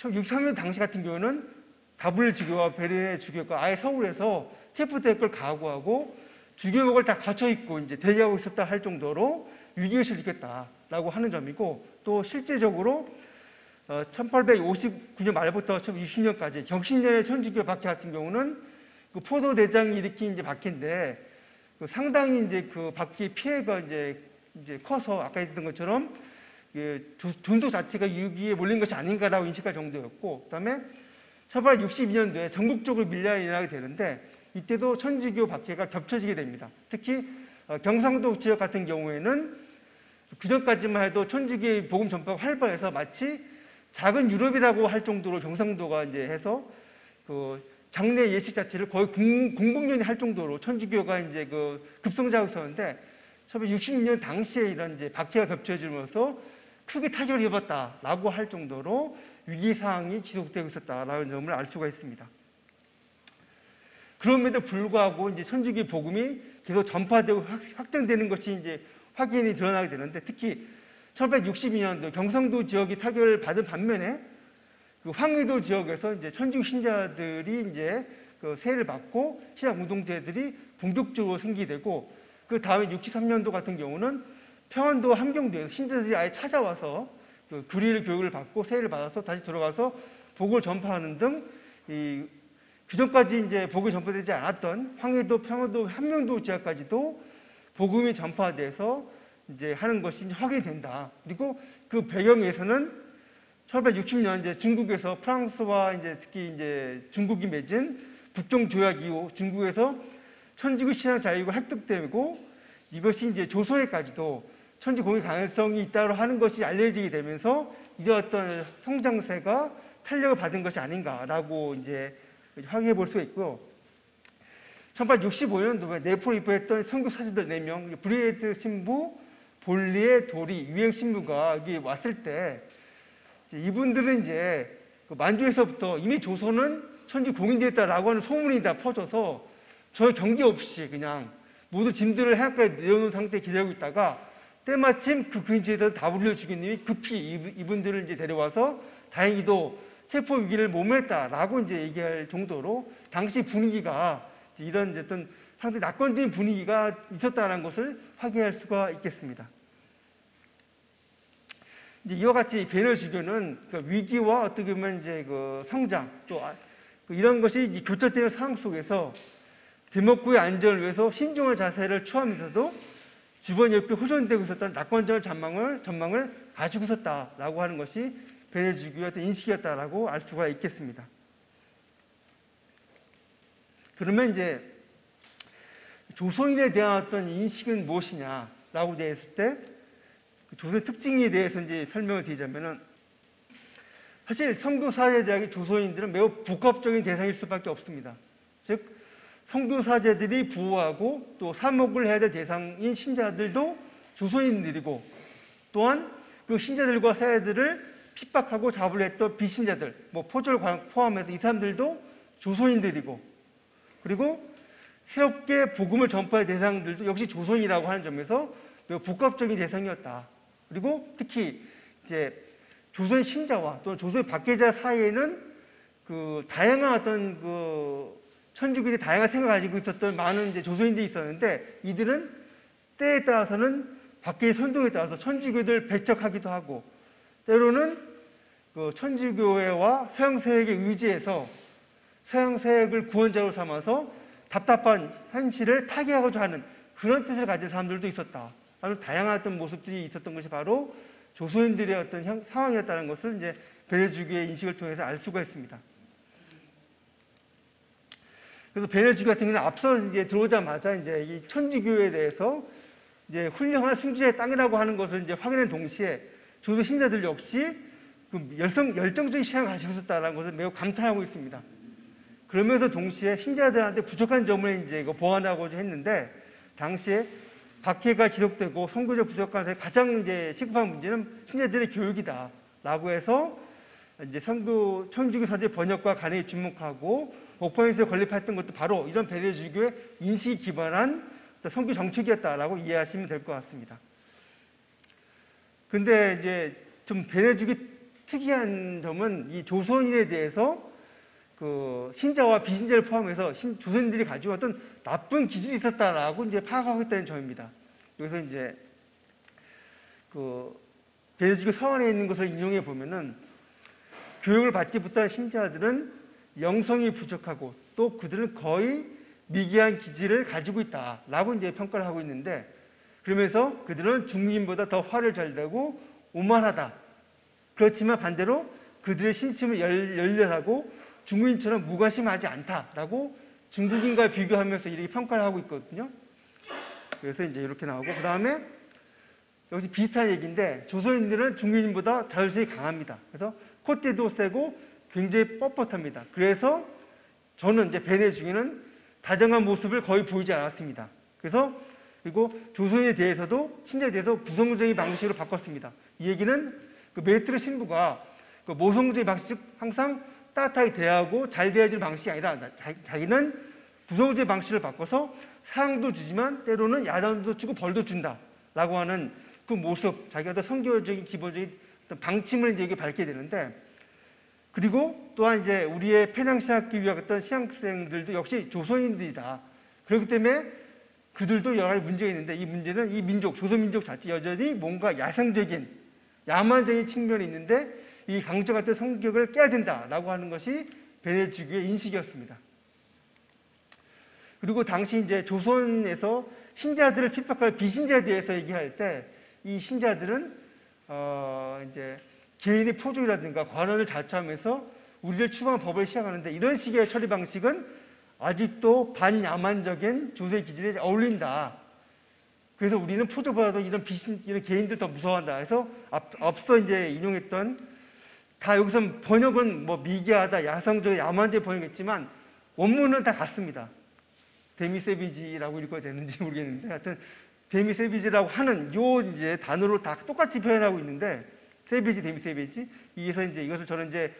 1963년 당시 같은 경우는 다블 주교와 베르네 주교가 아예 서울에서 체포될 각오하고 주교복을 다 갖춰 입고 이제 대기하고 있었다 할 정도로 위기의식을 느꼈다라고 하는 점이고, 또 실제적으로 1859년 말부터 1960년까지 경신년의 천주교 박해 같은 경우는 그 포도 대장이 일으킨 이제 박해인데, 그 상당히 이제 그 박해 피해가 이제 커서 아까 했던 것처럼 전도 자체가 위기에 몰린 것이 아닌가라고 인식할 정도였고, 그다음에 1862년도에 전국적으로 밀려야 일어나게 되는데, 이때도 천주교 박해가 겹쳐지게 됩니다. 특히 경상도 지역 같은 경우에는 그전까지만 해도 천주교의 복음 전파가 활발해서 마치 작은 유럽이라고 할 정도로 경상도가 이제 해서 그 장례 예식 자체를 거의 공복년이 할 정도로 천주교가 이제 그 급성장하고 있었는데, 1960년 당시에 이런 이제 박해가 겹쳐지면서 크게 타격을 입었다라고 할 정도로 위기 상황이 지속되고 있었다라는 점을 알 수가 있습니다. 그럼에도 불구하고 이제 천주교 복음이 계속 전파되고 확장되는 것이 이제 확인이 드러나게 되는데, 특히 1862년도 경상도 지역이 타격을 받은 반면에 그 황해도 지역에서 이제 천주교 신자들이 이제 그 세례를 받고 신학 공동체들이 본격적으로 생기되고, 그 다음에 63년도 같은 경우는 평안도 함경도에서 신자들이 아예 찾아와서 그 교리를 교육을 받고 세례를 받아서 다시 돌아가서 복음을 전파하는 등 그 전까지 이제 복음이 전파되지 않았던 황해도, 평안도, 함경도 지역까지도 복음이 전파돼서 이제 하는 것이 이제 확인된다. 그리고 그 배경에서는 1860년 이제 중국에서 프랑스와 이제 특히 이제 중국이 맺은 북경 조약 이후 중국에서 천주교 신앙 자유가 획득되고, 이것이 이제 조선에까지도 천주 공의 가능성이 있다고 하는 것이 알려지게 되면서 이러한 성장세가 탄력을 받은 것이 아닌가라고 이제 확인해 볼 수가 있고요. 1865년도에 내포를 입부했던 선교 사제들 4명, 브리에드 신부, 볼리의 도리, 유행 신부가 여기 왔을 때, 이분들은 이제 만주에서부터 이미 조선은 천주 공인되었다라고 하는 소문이 다 퍼져서 전혀 경계 없이 그냥 모두 짐들을 해안가에 내려놓은 상태에 기다리고 있다가, 때마침 그 근처에서 다블리오 주교님이 급히 이분들을 이제 데려와서 다행히도 세포 위기를 모면했다라고 이제 얘기할 정도로 당시 분위기가 이런 어떤 상당히 낙관적인 분위기가 있었다는 것을 확인할 수가 있겠습니다. 이제 이와 같이 베르네 주교는 그 위기와 어떻게 보면 이제 그 성장 또 이런 것이 교차되는 상황 속에서 대목구의 안전을 위해서 신중한 자세를 취하면서도 주변 옆에 호전되고 있었던 낙관적인 전망을 가지고 있었다라고 하는 것이 베르네 주교의 어떤 인식이었다라고 알 수가 있겠습니다. 그러면 이제 조선인에 대한 어떤 인식은 무엇이냐라고 되었을 때, 조선의 특징에 대해서 이제 설명을 드리자면은, 사실 선교사제들에게 조선인들은 매우 복합적인 대상일 수밖에 없습니다. 즉 선교사제들이 보호하고 또 사목을 해야 될 대상인 신자들도 조선인들이고, 또한 그 신자들과 사제들을 핍박하고 잡으려 했던 비신자들, 포졸 포함해서 이 사람들도 조선인들이고, 그리고 새롭게 복음을 전파할 대상들도 역시 조선이라고 하는 점에서 매우 복합적인 대상이었다. 그리고 특히 이제 조선의 신자와 또는 조선의 박해자 사이에는 그 다양한 어떤 그 천주교들이 다양한 생각을 가지고 있었던 많은 이제 조선인들이 있었는데, 이들은 때에 따라서는 박해의 선동에 따라서 천주교들 배척하기도 하고, 때로는 그 천주교회와 서양세력에 의지해서 서양세력을 구원자로 삼아서 답답한 현실을 타개하고자 하는 그런 뜻을 가진 사람들도 있었다. 아주 다양한 어떤 모습들이 있었던 것이 바로 조선인들의 어떤 상황이었다는 것을 이제 베르네 주교의 인식을 통해서 알 수가 있습니다. 그래서 베르네 주교 같은 경우는 앞서 이제 들어오자마자 이제 이 천주교에 대해서 이제 훌륭한 순주의 땅이라고 하는 것을 이제 확인한 동시에 조선 신자들 역시 그 열정적인 신앙을 가지고 있었다는 것을 매우 감탄하고 있습니다. 그러면서 동시에 신자들한테 부족한 점을 이제 보완하고 했는데, 당시에 박해가 지속되고 선교적 부족한 가장 이제 시급한 문제는 신자들의 교육이다라고 해서 이제 천주교 사제 번역과 간회에 주목하고 목포에서 건립했던 것도 바로 이런 베르네 주교의 인식이 기반한 선교 정책이었다라고 이해하시면 될 것 같습니다. 근데 이제 좀 베르네 주교 특이한 점은 이 조선인에 대해서 그 신자와 비신자를 포함해서 조선인들이 가지고 어떤 나쁜 기질이 있었다라고 이제 파악하겠다는 점입니다. 그래서 이제 그 베네주교 서원에 있는 것을 인용해 보면은 교육을 받지 못한 신자들은 영성이 부족하고 또 그들은 거의 미개한 기질을 가지고 있다라고 이제 평가를 하고 있는데, 그러면서 그들은 중국인보다 더 화를 잘 내고 오만하다. 그렇지만 반대로 그들의 신심은 열렬하고 중국인처럼 무관심하지 않다라고 중국인과 비교하면서 이렇게 평가를 하고 있거든요. 그래서 이제 이렇게 나오고, 그 다음에 여기서 비슷한 얘기인데 조선인들은 중국인보다 자존심이 강합니다. 그래서 콧대도 세고 굉장히 뻣뻣합니다. 그래서 저는 이제 베네주교는 다정한 모습을 거의 보이지 않았습니다. 그래서 그리고 조선인에 대해서도 신자에 대해서 부성적인 방식으로 바꿨습니다. 이 얘기는 그 메트르 신부가 그 모성적인 방식, 항상 따뜻하게 대하고 잘 대해주는 방식이 아니라 자기는 부성적인 방식을 바꿔서 사랑도 주지만 때로는 야단도 주고 벌도 준다라고 하는 그 모습, 자기가 어떤 성교적인 기본적인 어떤 방침을 이제 밝게 되는데, 그리고 또한 이제 우리의 페낭신학교 유학했던 신학생들도 역시 조선인들이다. 그렇기 때문에 그들도 여러 가지 문제가 있는데, 이 문제는 이 민족, 조선민족 자체 여전히 뭔가 야성적인, 야만적인 측면이 있는데 이 강조 같은 성격을 깨야 된다라고 하는 것이 베네주교의 인식이었습니다. 그리고 당시 이제 조선에서 신자들을 핍박할 비신자에 대해서 얘기할 때 이 신자들은 이제 개인의 포종이라든가 관원을 자처하면서 우리를 추방한 법을 시행하는데, 이런 식의 처리 방식은 아직도 반야만적인 조선의 기질에 어울린다. 그래서 우리는 포조보다도 이런 개인들 더 무서워한다. 해서 앞서 이제 인용했던, 다 여기서 번역은 뭐 미개하다, 야성적, 야만적 번역했지만 원문은 다 같습니다. 데미세비지라고 읽어야 되는지 모르겠는데, 하여튼 데미세비지라고 하는 요 이제 단어로 다 똑같이 표현하고 있는데, 세비지, 데미세비지. 이에서 이제 이것을 저는 이제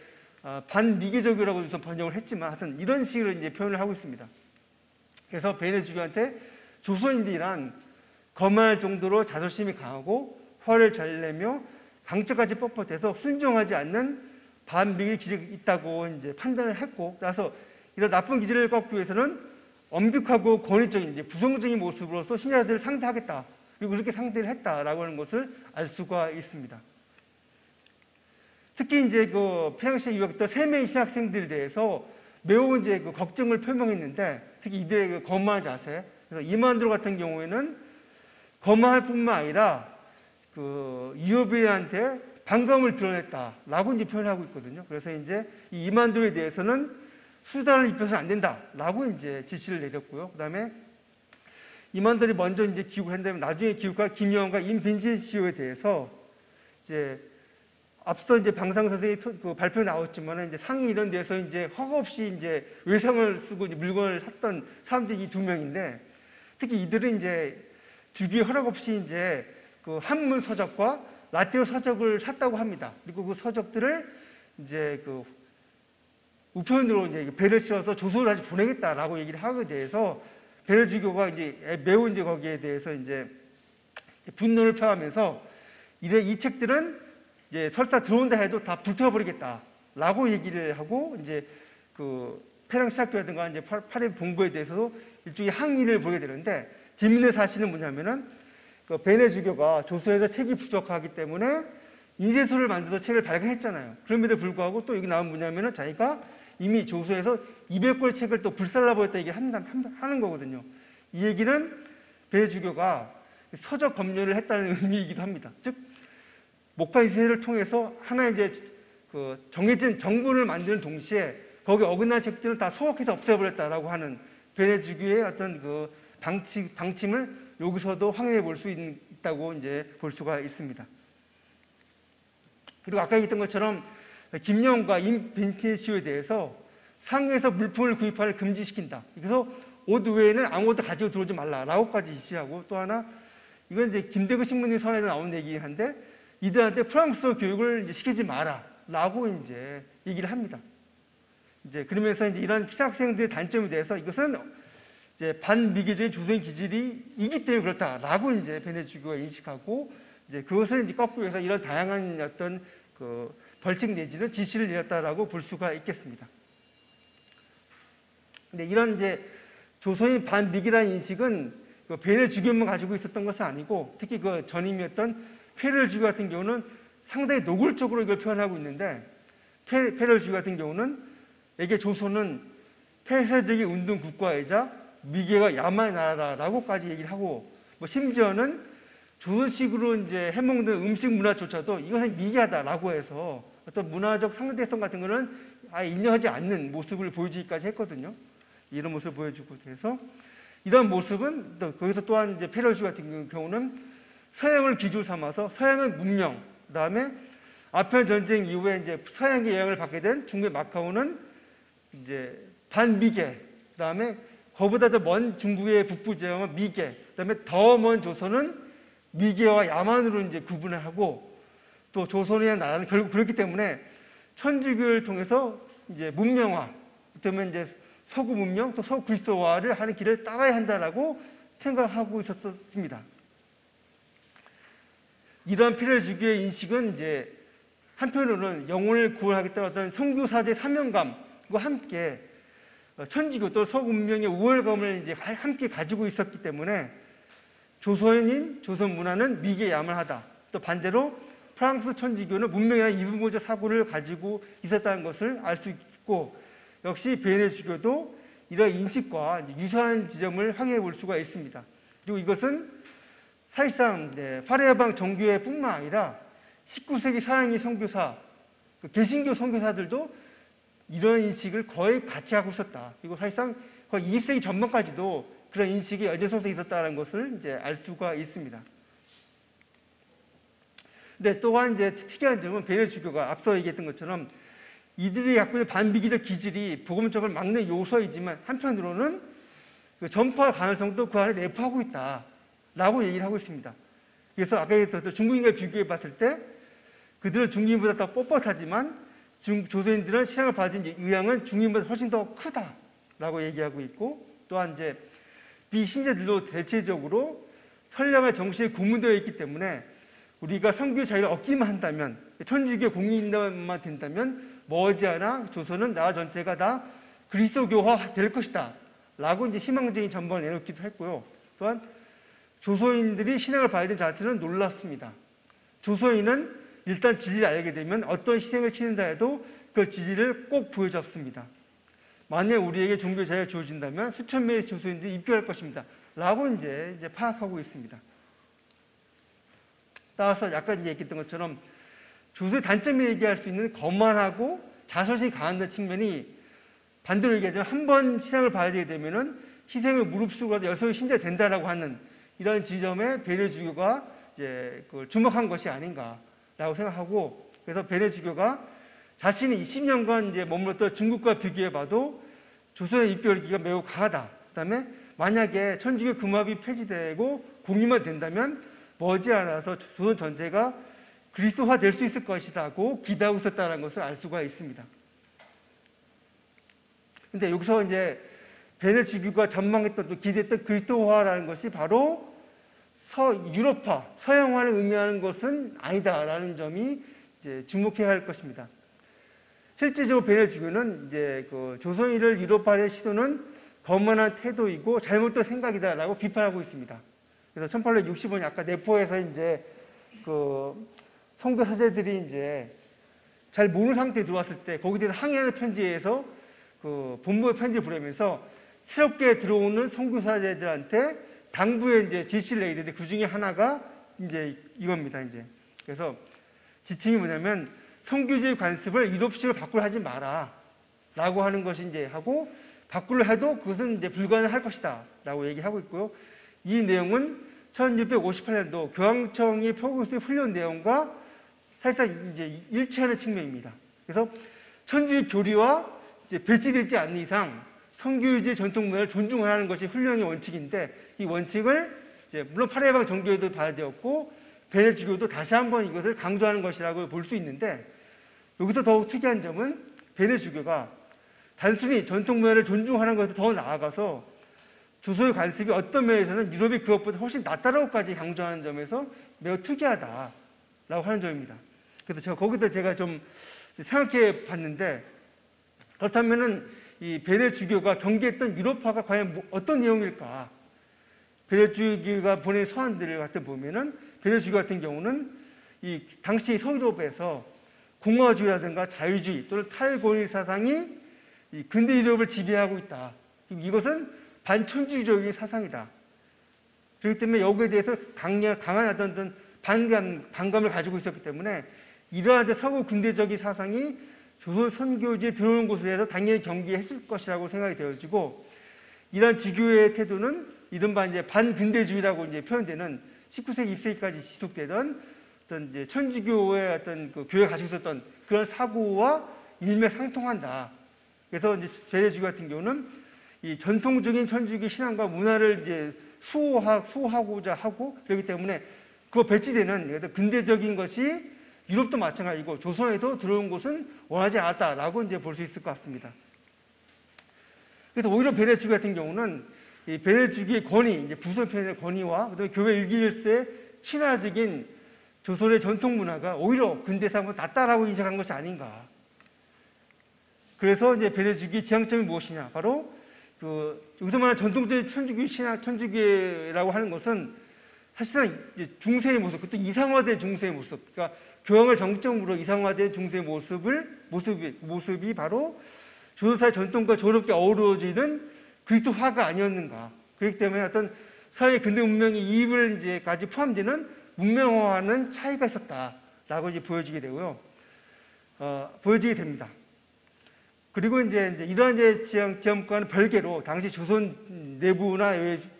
반미개적이라고 우선 번역을 했지만, 하여튼 이런 식으로 이제 표현을 하고 있습니다. 그래서 베네주교한테 조선인들이란 거만할 정도로 자존심이 강하고 화를 잘 내며 강적까지 뻣뻣해서 순종하지 않는 반미개 기질이 있다고 이제 판단을 했고, 따라서 이런 나쁜 기질을 꺾기 위해서는 엄격하고 권위적인 이제 부정적인 모습으로서 신자들을 상대하겠다. 그리고 그렇게 상대를 했다라고 하는 것을 알 수가 있습니다. 특히 이제 그 페낭시아 유학했던 3명의 신학생들에 대해서 매우 이제 그 걱정을 표명했는데, 특히 이들의 그 거만한 자세. 그래서 이만두로 같은 경우에는 거만할 뿐만 아니라 그 이오비한테 반감을 드러냈다라고 이제 표현하고 있거든요. 그래서 이제 이 이만두에 대해서는 수단을 입혀서는 안 된다라고 이제 지시를 내렸고요. 그 다음에 이만들이 먼저 이제 기국을 한다면 나중에 기국가 김여원과 임빈진시오에 대해서 이제 앞서 이제 방상 선생이 그 발표 나왔지만 이제 상이 이런 데서 이제 허가 없이 이제 외상을 쓰고 이제 물건을 샀던 사람들이 이 2명인데, 특히 이들은 이제 주기 허락 없이 이제 그 한문 서적과 라틴어 서적을 샀다고 합니다. 그리고 그 서적들을 이제 그 우편으로 이제 배를 씌워서 조선을 다시 보내겠다라고 얘기를 하게 돼서 베네주교가 이제 매우 이제 거기에 대해서 이제 분노를 표하면서 이 책들은 이제 설사 들어온다 해도 다 불태워버리겠다라고 얘기를 하고, 이제 그 페낭시학교라든가 이제 파리 본부에 대해서도 일종의 항의를 보게 되는데, 재밌는 사실은 뭐냐면은 그 베네주교가 조선에서 책이 부족하기 때문에 인쇄소를 만들어서 책을 발간했잖아요. 그럼에도 불구하고 또 여기 나온 뭐냐면은 자기가 이미 조선에서 200권의 책을 또 불살라버렸다 얘기를 하는 거거든요. 이 얘기는 베네주교가 서적 검열을 했다는 의미이기도 합니다. 즉 목파 인쇄를 통해서 하나의 이제 그 정해진 정보를 만드는 동시에 거기에 어긋난 책들은 다 소각해서 없애버렸다라고 하는 베네주교의 어떤 그 방침을 여기서도 확인해 볼 수 있다고 이제 볼 수가 있습니다. 그리고 아까 얘기했던 것처럼 김영과 임빈티시오에 대해서 상해에서 물품을 구입하를 금지시킨다. 그래서 옷 외에는 아무것도 가지고 들어오지 말라라고까지 지시하고, 또 하나 이건 이제 김대구 신문님 선에도 나온 얘기인데, 이들한테 프랑스어 교육을 이제 시키지 마라라고 이제 얘기를 합니다. 이제 그러면서 이제 이런 피학생들의 단점에 대해서 이것은 이제 반미개적인 조선인 기질이 있기 때문에 그렇다라고 이제 베네주교가 인식하고, 이제 그것을 이제 꺾기 위해서 이런 다양한 어떤 그 벌칙 내지는 지시를 내렸다라고 볼 수가 있겠습니다. 근데 이런 이제 조선인 반미기라는 인식은 베네 주교만 가지고 있었던 것은 아니고, 특히 그 전임이었던 페렐 주교 같은 경우는 상당히 노골적으로 이걸 표현하고 있는데, 페렐 주교 같은 경우는 에게 조선은 폐쇄적인 운동 국가이자 미개와 야만의 나라라고까지 얘기를 하고, 뭐 심지어는 조선식으로 이제 해먹는 음식 문화조차도 이것은 미개하다라고 해서 어떤 문화적 상대성 같은 거는 아예 인정하지 않는 모습을 보여주기까지 했거든요. 이런 모습을 보여주고, 그래서 이런 모습은 또 거기서 또한 이제 페렐 주교 같은 경우는 서양을 기조 삼아서 서양의 문명, 그다음에 아편 전쟁 이후에 이제 서양의 영향을 받게 된 중국의 마카오는 이제 반미개, 그다음에 그보다 더 먼 중국의 북부 지역은 미개, 그다음에 더 먼 조선은 미개와 야만으로 이제 구분을 하고, 또 조선이라는 나라는 결국 그렇기 때문에 천주교를 통해서 이제 문명화, 그다음에 이제 서구 문명 또 서구 그리스도화를 하는 길을 따라야 한다라고 생각하고 있었습니다. 이러한 페렐 주교의 인식은 이제 한편으로는 영혼을 구원하겠다는 어떤 선교사제의 사명감과 함께 천주교 또 서구 문명의 우월감을 이제 함께 가지고 있었기 때문에 조선인, 조선 문화는 미개에 야만하다. 또 반대로 프랑스 천주교는 문명이라는 이분고적 사고를 가지고 있었다는 것을 알 수 있고, 역시 베네 주교도 이러한 인식과 유사한 지점을 확인해 볼 수가 있습니다. 그리고 이것은 사실상 파레야방 정교회뿐만 아니라 19세기 서양의 선교사, 개신교 선교사들도 이런 인식을 거의 같이 하고 있었다. 그리고 사실상 거의 20세기 전반까지도 그런 인식이 연장선상에 있었다는 것을 이제 알 수가 있습니다. 근데 또한 이제 특이한 점은 베네 주교가 앞서 얘기했던 것처럼 이들이 갖고 있는 반미기적 기질이 복음 전파를 막는 요소이지만 한편으로는 그 전파 가능성도 그 안에 내포하고 있다라고 얘기를 하고 있습니다. 그래서 아까 얘기했던 중국인과 비교해 봤을 때 그들은 중국인보다 더 뻣뻣하지만 조선인들은 신앙을 받은 의향은 중국인보다 훨씬 더 크다라고 얘기하고 있고, 또한 이제 비신자들도 대체적으로 선량한 정신에 고문되어 있기 때문에 우리가 선교 자유를 얻기만 한다면, 천주교 공인만 된다면 머지않아 조선은 나라 전체가 다 그리스도교화 될 것이다 라고 이제 희망적인 전망을 내놓기도 했고요. 또한 조선인들이 신앙을 봐야 되는 자세는 놀랐습니다. 조선인은 일단 진리를 알게 되면 어떤 희생을 치른다 해도 그 진리를 꼭 보여줬습니다. 만약 우리에게 종교 자유가 주어진다면 수천 명의 조선인들이 입교할 것입니다 라고 이제 파악하고 있습니다. 따라서 약간 이제 얘기했던 것처럼 조선의 단점을 얘기할 수 있는 거만하고 자존심이 강한 측면이, 반대로 얘기하자면 한 번 신앙을 봐야 되게 되면은 희생을 무릅쓰고라도 여성이 신자가 된다라고 하는 이런 지점에 베네 주교가 이제 그걸 주목한 것이 아닌가라고 생각하고, 그래서 베네 주교가 자신이 20년간 이제 머물렀던 중국과 비교해봐도 조선의 입교열기가 매우 강하다. 그다음에 만약에 천주교 금합이 폐지되고 공의만 된다면 머지않아서 조선 전체가 그리스도화 될 수 있을 것이라고 기대하고 있었다는 것을 알 수가 있습니다. 근데 여기서 이제 베네 주교가 전망했던 또 기대했던 그리스도화라는 것이 바로 유럽화, 서양화를 의미하는 것은 아니다라는 점이 이제 주목해야 할 것입니다. 실제적으로 베네 주교는 이제 그 조선인을 유럽화의 시도는 거만한 태도이고 잘못된 생각이다라고 비판하고 있습니다. 그래서 1865년 아까 내포에서 이제 그 선교 사제들이 이제 잘 모르는 상태에 들어왔을 때 거기에 대해서 항의하는 편지에서 그 본부의 편지를 보내면서 새롭게 들어오는 선교 사제들한테 당부에 이제 지시를 내게 되는데 그 중에 하나가 이제 이겁니다. 이제 그래서 지침이 뭐냐면 선교주의 관습을 유럽식으로 바꾸려 하지 마라라고 하는 것이 이제 하고, 바꾸려 해도 그것은 이제 불가능할 것이다라고 얘기하고 있고요. 이 내용은 1658년도 교황청이 펴고있는 훈련 내용과 사실상 이제 일치하는 측면입니다. 그래서 천주의 교리와 이제 배치되지 않는 이상 선교주의 전통 문화를 존중하는 것이 훈련의 원칙인데, 이 원칙을 이제 물론 파레야방 정교회도 봐야 되었고 베네 주교도 다시 한번 이것을 강조하는 것이라고 볼 수 있는데, 여기서 더욱 특이한 점은 베네 주교가 단순히 전통 문화를 존중하는 것에서 더 나아가서 조선의 관습이 어떤 면에서는 유럽이 그것보다 훨씬 낫다라고까지 강조하는 점에서 매우 특이하다라고 하는 점입니다. 그래서 거기다 제가 좀 생각해 봤는데, 그렇다면은 이 베네주교가 경계했던 유럽파가 과연 어떤 내용일까? 베네주교가 보낸 서한들 같은 보면은 베네주교 같은 경우는 이 당시 서유럽에서 공화주의라든가 자유주의 또는 탈권위 사상이 이 근대 유럽을 지배하고 있다. 이것은 반천주의적인 사상이다. 그렇기 때문에 여기에 대해서 강한 어떤 반감을 가지고 있었기 때문에 이러한 서구 근대적인 사상이 조선 선교지에 들어오는 곳에 대해서 당연히 경계했을 것이라고 생각이 되어지고, 이러한 주교의 태도는 이른바 이제 반근대주의라고 이제 표현되는 19세기, 20세기까지 지속되던 어떤 이제 천주교의 어떤 그 교회가 가지고 있었던 그런 사고와 일맥상통한다. 그래서 이제 베네주교 같은 경우는 이 전통적인 천주교 신앙과 문화를 이제 수호하고자 하고, 그렇기 때문에 그 배치되는 근대적인 것이 유럽도 마찬가지고 조선에도 들어온 것은 원하지 않았다라고 이제 볼 수 있을 것 같습니다. 그래서 오히려 베네주교 같은 경우는 이 베네주교의 권위, 이제 부선편의 권위와 그다음에 교회 6.21세 친화적인 조선의 전통 문화가 오히려 근대사보다 낫다라고 인식한 것이 아닌가. 그래서 이제 베네주교의 지향점이 무엇이냐? 바로 여기서 말하는 전통적인 천주교 신학, 천주교라고 하는 것은 사실상 이제 중세의 모습, 그것도 이상화된 중세의 모습, 그러니까 교황을 정점으로 이상화된 중세의 모습이 바로 조선사의 전통과 조롭게 어우러지는 그리스도화가 아니었는가. 그렇기 때문에 어떤 서양의 근대 문명의 이입을 이제까지 포함되는 문명화와는 차이가 있었다라고 이제 보여지게 되고요. 보여지게 됩니다. 그리고 이제 이러한 지향점과는 별개로 당시 조선 내부나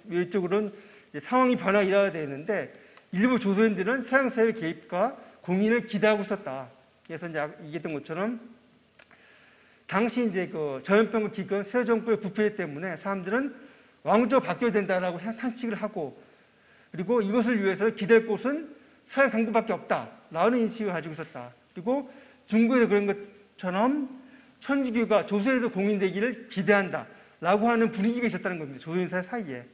외적으로는 상황이 변화가 일어나야 되는데, 일부 조선인들은 서양 사회 개입과 공인을 기대하고 있었다. 그래서 이제 얘기했던 것처럼 당시 이제 그 전염병과 기근, 새 정부의 부패 때문에 사람들은 왕조가 바뀌어야 된다라고 탄식을 하고, 그리고 이것을 위해서 기댈 곳은 서양 강국밖에 없다라는 인식을 가지고 있었다. 그리고 중국에서 그런 것처럼 천주교가 조선에도 공인되기를 기대한다라고 하는 분위기가 있었다는 겁니다. 조선인사 사이에.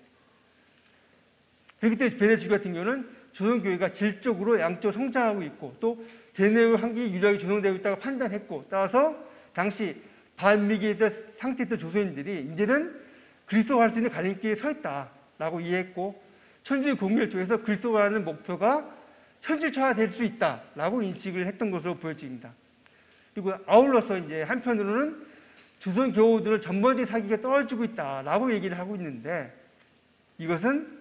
그렇기 때문에 베네주교 같은 경우는 조선교회가 질적으로 양적으로 성장하고 있고 또 대내의 환경이 유리하게 조성되고 있다고 판단했고, 따라서 당시 반미기의 상태였던 조선인들이 이제는 그리스도화할 수 있는 갈림길에 서 있다라고 이해했고, 천주교 공의를 통해서 그리스도화라는 목표가 현실화될 수 있다라고 인식을 했던 것으로 보여집니다. 그리고 아울러서 이제 한편으로는 조선 교우들은 전반적인 사기가 떨어지고 있다라고 얘기를 하고 있는데, 이것은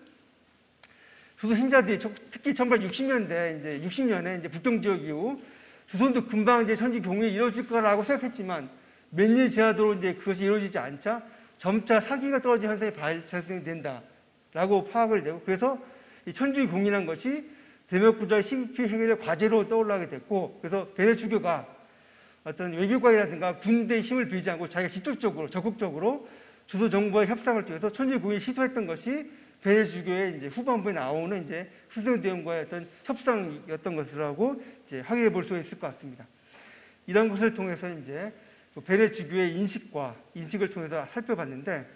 조선 신자들이 특히 1860년대 이제 60년에 이제 북경 지역 이후 조선도 금방 이제 천지 공의가 이루어질 거라고 생각했지만 몇 년이 지나도록 이제 그것이 이루어지지 않자 점차 사기가 떨어진 현상이 발생된다라고 파악을 되고, 그래서 이 천주의 공인한 것이 대명구조의 시기피 해결의 과제로 떠올라게 됐고, 그래서 베네주교가 어떤 외교관이라든가 군대의 힘을 빌지 않고 자기가 직접적으로 적극적으로 조선 정부와 협상을 통해서 천주의 공인을 시도했던 것이 베네주교의 이제 후반부에 나오는 이제 수생대원과의 어떤 협상이었던 것이라고 이제 확인해 볼 수 있을 것 같습니다. 이런 것을 통해서 이제 베네주교의 인식을 통해서 살펴봤는데,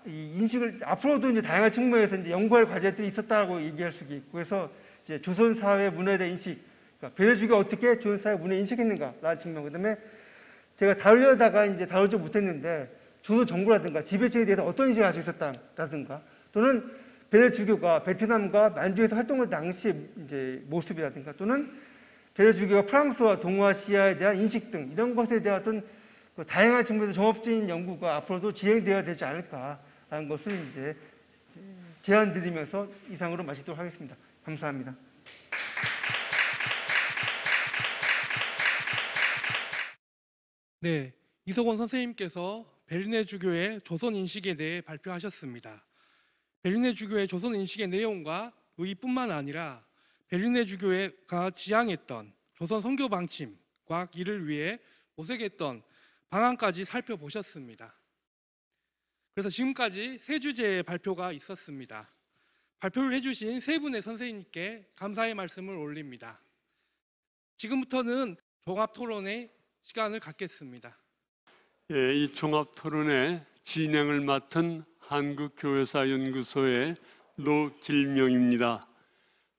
이 인식을 앞으로도 이제 다양한 측면에서 이제 연구할 과제들이 있었다고 얘기할 수 있고, 그래서 이제 조선 사회 문화에 대한 인식, 그러니까 베네주교가 어떻게 조선 사회 문화에 인식했는가라는 측면, 그다음에 제가 다루려다가 이제 다루지 못했는데 조선 정부라든가 지배층에 대해서 어떤 인식을 가지고 있었다라든가, 또는 베네주교가 베트남과 만주에서 활동할 당시 이제 모습이라든가, 또는 베네주교가 프랑스와 동아시아에 대한 인식 등 이런 것에 대한 어떤 다양한 측면에서 종합적인 연구가 앞으로도 진행되어야 되지 않을까라는 것을 이제 제안 드리면서 이상으로 마치도록 하겠습니다. 감사합니다. 네, 이석원 선생님께서 베르네주교의 조선 인식에 대해 발표하셨습니다. 베르네주교의 조선 인식의 내용과 의의뿐만 아니라 베르네주교가 지향했던 조선 선교 방침과 이를 위해 모색했던 방안까지 살펴보셨습니다. 그래서 지금까지 세 주제의 발표가 있었습니다. 발표를 해주신 세 분의 선생님께 감사의 말씀을 올립니다. 지금부터는 종합토론의 시간을 갖겠습니다. 예, 이 종합토론의 진행을 맡은 한국교회사연구소의 노길명입니다.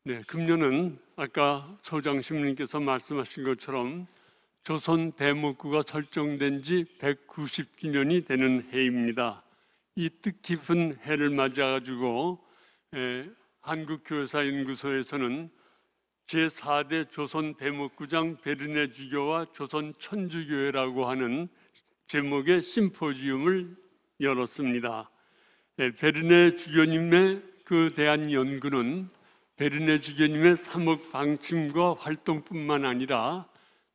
네, 금년은 아까 소장신님께서 말씀하신 것처럼 조선 대목구가 설정된 지 190주년이 되는 해입니다. 이 뜻깊은 해를 맞아가지고 한국교회사연구소에서는 제4대 조선 대목구장 베르네 주교와 조선 천주교회라고 하는 제목의 심포지움을 열었습니다. 베르네 주교님의 그 대한 연구는 베르네 주교님의 사목 방침과 활동뿐만 아니라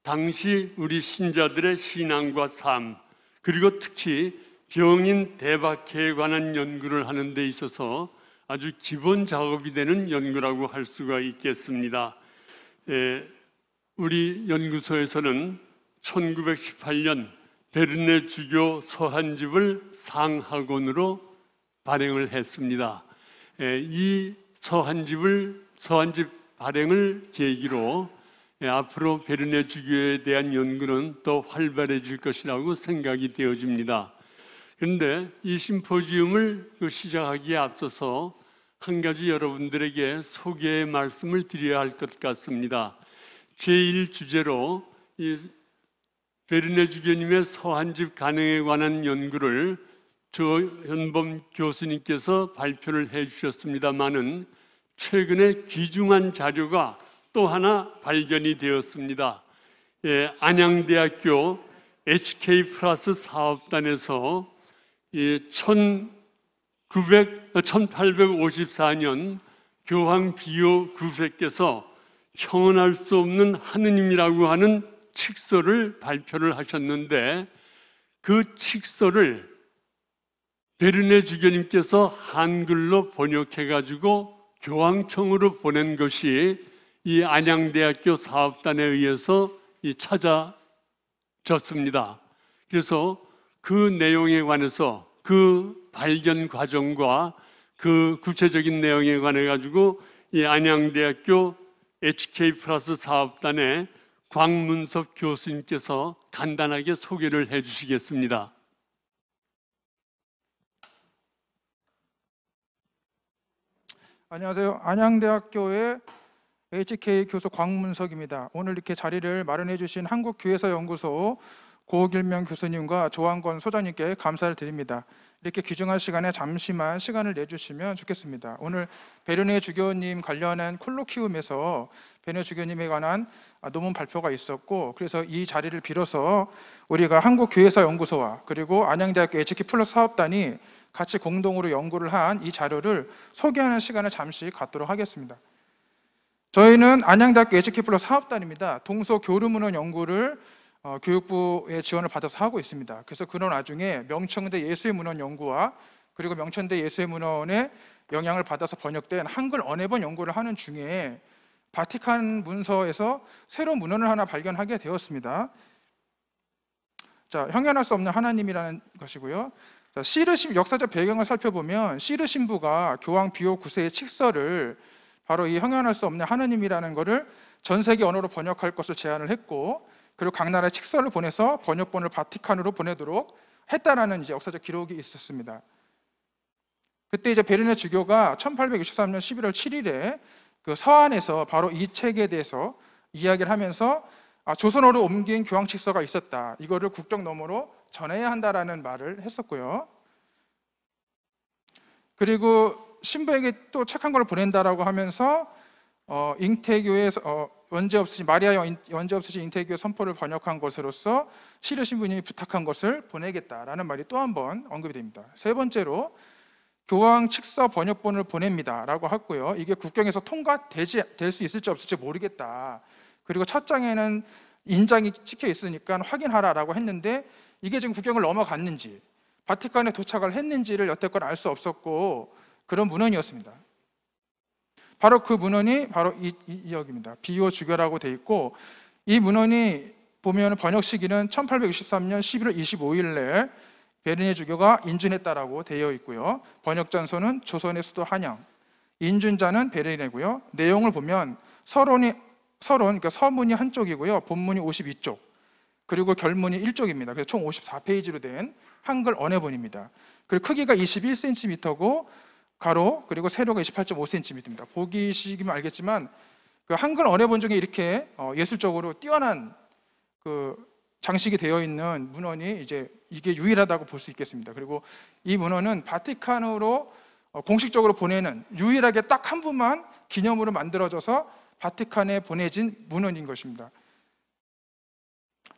당시 우리 신자들의 신앙과 삶, 그리고 특히 병인 대박해에 관한 연구를 하는 데 있어서 아주 기본 작업이 되는 연구라고 할 수가 있겠습니다. 우리 연구소에서는 1918년 베르네 주교 서한집을 상학원으로 발행을 했습니다. 이 서한집 발행을 계기로 앞으로 베르네 주교에 대한 연구는 더 활발해질 것이라고 생각이 되어집니다. 그런데 이 심포지움을 시작하기에 앞서서 한 가지 여러분들에게 소개의 말씀을 드려야 할 것 같습니다. 제1주제로 이 베르네 주교님의 서한집 간행에 관한 연구를 조현범 교수님께서 발표를 해 주셨습니다마는 최근에 귀중한 자료가 또 하나 발견이 되었습니다. 안양대학교 HK 플러스 사업단에서 1854년 교황 비오 9세께서 형언할 수 없는 하느님이라고 하는 칙서를 발표를 하셨는데, 그 칙서를 베르네 주교님께서 한글로 번역해 가지고 교황청으로 보낸 것이 이 안양대학교 사업단에 의해서 찾아졌습니다. 그래서 그 내용에 관해서 그 발견 과정과 그 구체적인 내용에 관해 가지고 이 안양대학교 HK 플러스 사업단의 광문섭 교수님께서 간단하게 소개를 해 주시겠습니다. 안녕하세요. 안양대학교의 HK 교수 광문석입니다. 오늘 이렇게 자리를 마련해 주신 한국교회사연구소 고길명 교수님과 조한권 소장님께 감사를 드립니다. 이렇게 귀중한 시간에 잠시만 시간을 내주시면 좋겠습니다. 오늘 베르네 주교님 관련한 콜로키움에서 베르네 주교님에 관한 논문 발표가 있었고, 그래서 이 자리를 빌어서 우리가 한국교회사연구소와 그리고 안양대학교 HK 플러스 사업단이 같이 공동으로 연구를 한 이 자료를 소개하는 시간을 잠시 갖도록 하겠습니다. 저희는 안양대학교 HK 플러스 사업단입니다. 동서 교류문헌 연구를 교육부의 지원을 받아서 하고 있습니다. 그래서 그런 와중에 명천대 예수의 문헌 연구와 그리고 명천대 예수의 문헌의 영향을 받아서 번역된 한글 언해본 연구를 하는 중에 바티칸 문서에서 새로운 문헌을 하나 발견하게 되었습니다. 자, 형연할 수 없는 하나님이라는 것이고요. 자, 시르 역사적 배경을 살펴보면 시르 신부가 교황 비오 9세의 칙서를 바로 이 형연할 수 없는 하나님이라는 것을 전 세계 언어로 번역할 것을 제안을 했고, 그리고 각 나라에 칙서를 보내서 번역본을 바티칸으로 보내도록 했다라는 이제 역사적 기록이 있었습니다. 그때 이제 베르네 주교가 1863년 11월 7일에 그 서한에서 바로 이 책에 대해서 이야기를 하면서 조선어로 옮긴 교황 칙서가 있었다. 이거를 국경 너머로 전해야 한다라는 말을 했었고요. 그리고 신부에게 또 책 한 권을 보낸다라고 하면서 잉태교의 원죄 없으신 마리아 원죄 없으신 잉태교의 선포를 번역한 것으로서 시르 신부님이 부탁한 것을 보내겠다라는 말이 또 한 번 언급이 됩니다. 세 번째로 교황 칙서 번역본을 보냅니다라고 했고요. 이게 국경에서 통과될 수 있을지 없을지 모르겠다. 그리고 첫 장에는 인장이 찍혀 있으니까 확인하라라고 했는데 이게 지금 국경을 넘어갔는지 바티칸에 도착을 했는지를 여태껏 알 수 없었고, 그런 문헌이었습니다. 바로 그 문헌이 바로 이 역입니다. 비오 주교라고 돼 있고, 이 문헌이 보면 번역 시기는 1863년 11월 25일에 베르네 주교가 인준했다라고 되어 있고요. 번역 전소는 조선의 수도 한양, 인준자는 베르네고요. 내용을 보면 서론, 그러니까 서문이 한쪽이고요. 본문이 52쪽, 그리고 결문이 1쪽입니다. 그래서 총 54페이지로 된 한글 언해본입니다. 그리고 크기가 21cm고 가로 그리고 세로가 28.5cm입니다. 보기식이면 알겠지만 그 한글 언어본 중에 이렇게 예술적으로 뛰어난 그 장식이 되어 있는 문헌이 이제 이게 유일하다고 볼 수 있겠습니다. 그리고 이 문헌은 바티칸으로 공식적으로 보내는 유일하게 딱 한 분만 기념으로 만들어져서 바티칸에 보내진 문헌인 것입니다.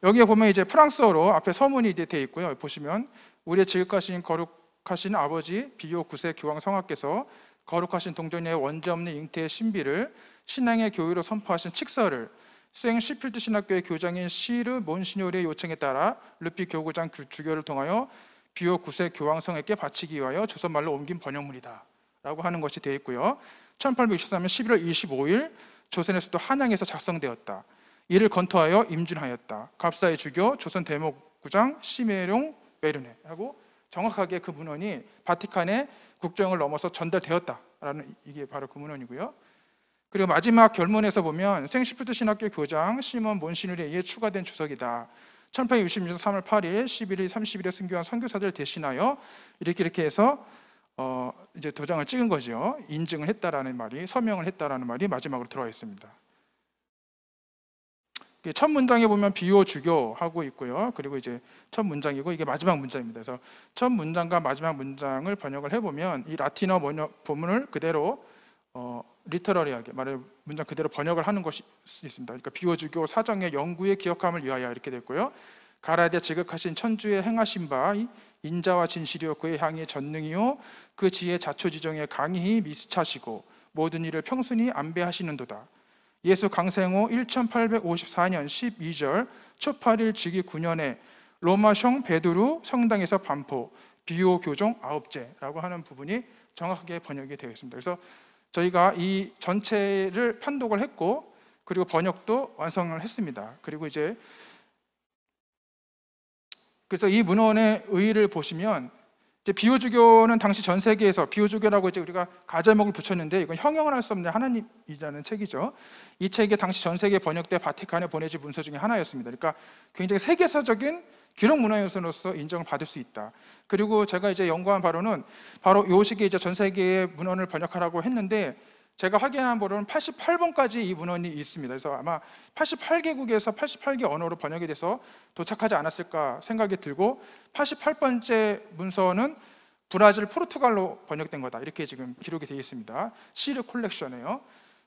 여기에 보면 이제 프랑스어로 앞에 서문이 이제 되어 있고요. 보시면 우리의 지극하신 거룩하신 아버지 비오 9세 교황 성하께서 거룩하신 동정녀의 원죄없는 잉태의 신비를 신앙의 교유로 선포하신 칙서를 수행 시필드 신학교의 교장인 시르 몬시뇨리의 요청에 따라 르피 교구장 주교를 통하여 비오 9세 교황성에게 바치기 위하여 조선말로 옮긴 번역문이다 라고 하는 것이 되어 있고요. 1863년 11월 25일 조선의 수도 한양에서 작성되었다. 이를 건토하여 임준하였다. 갑사의 주교 조선 대목구장 시메룡 베르네 하고 정확하게 그 문헌이 바티칸의 국정을 넘어서 전달되었다라는 이게 바로 그 문헌이고요. 그리고 마지막 결문에서 보면 생시프트 신학교 교장 시몬 몬시누리에 의해 추가된 주석이다. 1866년 3월 8일, 11일, 30일에 순교한 선교사들 대신하여 이렇게 해서 이제 도장을 찍은 거죠. 인증을 했다라는 말이, 서명을 했다라는 말이 마지막으로 들어와 있습니다. 첫 문장에 보면 비오 주교 하고 있고요. 그리고 이제 첫 문장이고 이게 마지막 문장입니다. 그래서 첫 문장과 마지막 문장을 번역을 해보면 이 라틴어 본문을 그대로 리터러리하게 말해 문장 그대로 번역을 하는 것이 있습니다. 그러니까 비오 주교 사정의 영구의 기억함을 위하여 이렇게 됐고요. 가라데 지극하신 천주의 행하신 바 인자와 진실이요 그의 향이 전능이요 그 지혜 자초지종의 강히 미스차시고 모든 일을 평순히 안배하시는도다. 예수 강생 후 1854년 12절 초 8일 즉위 9년에 로마성 베드루 성당에서 반포 비오 교종 9제라고 하는 부분이 정확하게 번역이 되어 있습니다. 그래서 저희가 이 전체를 판독을 했고 그리고 번역도 완성을 했습니다. 그리고 이제 그래서 이 문헌의 의의를 보시면 이제 비오주교는 당시 전 세계에서 비오주교라고 이제 우리가 가제목을 붙였는데 이건 형용을 할 수 없는 하나님이라는 책이죠. 이 책이 당시 전 세계 번역돼 바티칸에 보내진 문서 중에 하나였습니다. 그러니까 굉장히 세계사적인 기록 문화유산으로서 인정을 받을 수 있다. 그리고 제가 이제 연구한 바로는 바로 이 시기에 이제 전 세계의 문헌을 번역하라고 했는데 제가 확인한 바로는 88번까지 이 문헌이 있습니다. 그래서 아마 88개국에서 88개 언어로 번역이 돼서 도착하지 않았을까 생각이 들고 88번째 문서는 브라질, 포르투갈로 번역된 거다. 이렇게 지금 기록이 되어 있습니다. 시르 콜렉션이에요.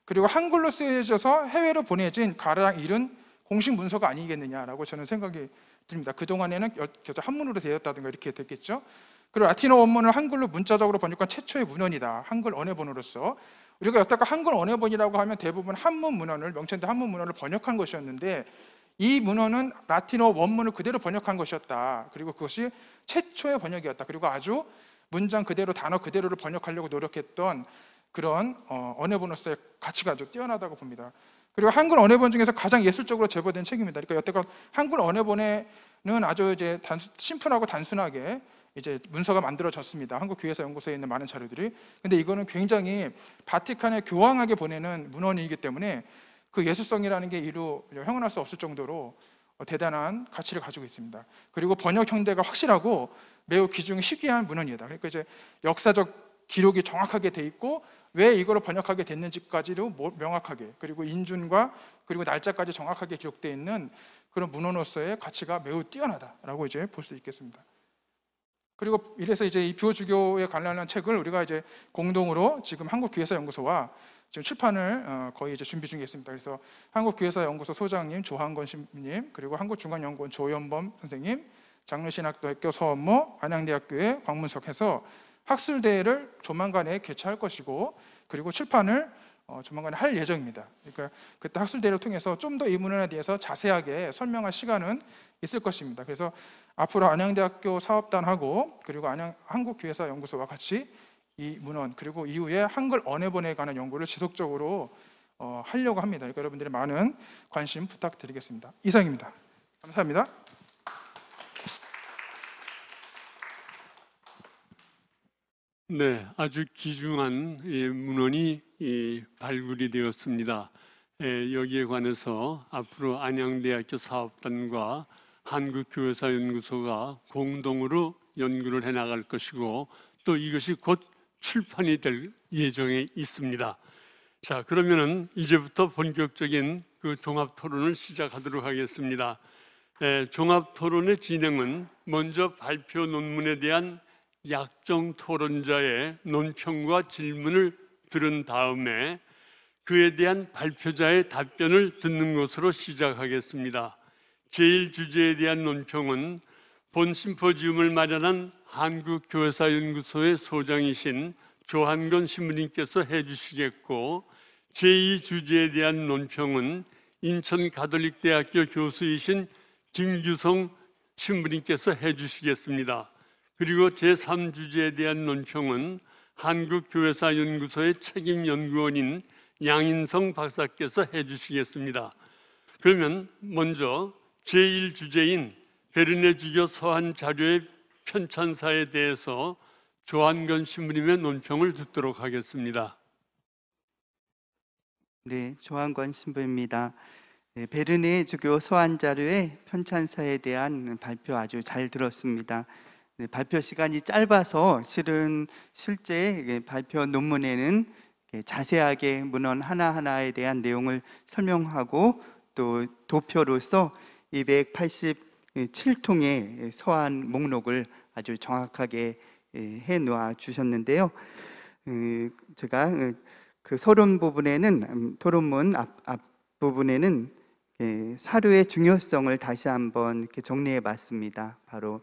그리고 한글로 쓰여져서 해외로 보내진 가량 일은 공식 문서가 아니겠느냐라고 저는 생각이 듭니다. 그동안에는 한문으로 되었다든가 이렇게 됐겠죠. 그리고 라틴어 원문을 한글로 문자적으로 번역한 최초의 문헌이다. 한글 언어본으로서. 우리가 여태까지 한글 언어본이라고 하면 대부분 한문 문헌을 명천대 한문 문헌을 번역한 것이었는데 이 문헌은 라틴어 원문을 그대로 번역한 것이었다. 그리고 그것이 최초의 번역이었다. 그리고 아주 문장 그대로 단어 그대로를 번역하려고 노력했던 그런 언어본으로서의 가치가 아주 뛰어나다고 봅니다. 그리고 한글 언어본 중에서 가장 예술적으로 제보된 책입니다. 그러니까 여태껏 한글 언어본에는 아주 이제 심플하고 단순하게 이제 문서가 만들어졌습니다. 한국교회사 연구소에 있는 많은 자료들이. 근데 이거는 굉장히 바티칸에 교황에게 보내는 문헌이기 때문에 그 예술성이라는 게 이루 형언할 수 없을 정도로 대단한 가치를 가지고 있습니다. 그리고 번역 형태가 확실하고 매우 귀중히 희귀한 문헌이다. 그러니까 이제 역사적 기록이 정확하게 돼 있고 왜 이거를 번역하게 됐는지까지도 명확하게 그리고 인준과 그리고 날짜까지 정확하게 기록되어 있는 그런 문헌으로서의 가치가 매우 뛰어나다라고 이제 볼 수 있겠습니다. 그리고 이래서 이제 이 비오주교에 관련한 책을 우리가 이제 공동으로 지금 한국교회사연구소와 지금 출판을 거의 이제 준비 중에 있습니다. 그래서 한국교회사연구소 소장님 조한건 신부님, 그리고 한국중앙연구원 조연범 선생님, 장르신학대학교 서원모, 안양대학교의 광문석 해서 학술대회를 조만간에 개최할 것이고 그리고 출판을 조만간에 할 예정입니다. 그러니까 그때 학술대회를 통해서 좀 더 이 문헌에 대해서 자세하게 설명할 시간은 있을 것입니다. 그래서 앞으로 안양대학교 사업단하고 그리고 한국교회사연구소와 같이 이 문헌 그리고 이후에 한글 언어본에 관한 연구를 지속적으로 하려고 합니다. 그러니까 여러분들의 많은 관심 부탁드리겠습니다. 이상입니다. 감사합니다. 네, 아주 귀중한 문헌이 발굴이 되었습니다. 여기에 관해서 앞으로 안양대학교 사업단과 한국교회사연구소가 공동으로 연구를 해나갈 것이고 또 이것이 곧 출판이 될 예정에 있습니다. 자, 그러면은 이제부터 본격적인 그 종합 토론을 시작하도록 하겠습니다. 종합 토론의 진행은 먼저 발표 논문에 대한 약정 토론자의 논평과 질문을 들은 다음에 그에 대한 발표자의 답변을 듣는 것으로 시작하겠습니다. 제1주제에 대한 논평은 본 심포지움을 마련한 한국교회사연구소의 소장이신 조한건 신부님께서 해주시겠고, 제2주제에 대한 논평은 인천가톨릭대학교 교수이신 김규성 신부님께서 해주시겠습니다. 그리고 제3주제에 대한 논평은 한국교회사연구소의 책임연구원인 양인성 박사께서 해주시겠습니다. 그러면 먼저 제1주제인 베르네 주교 서한 자료의 편찬사에 대해서 조한건 신부님의 논평을 듣도록 하겠습니다. 네, 조한건 신부입니다. 네, 베르네 주교 서한 자료의 편찬사에 대한 발표 아주 잘 들었습니다. 네, 발표 시간이 짧아서 실제 발표 논문에는 자세하게 문헌 하나하나에 대한 내용을 설명하고 또 도표로서 287통의 서한 목록을 아주 정확하게 해 놓아 주셨는데요. 제가 그 서론 부분에는 토론문 앞부분에는 사료의 중요성을 다시 한번 이렇게 정리해 봤습니다. 바로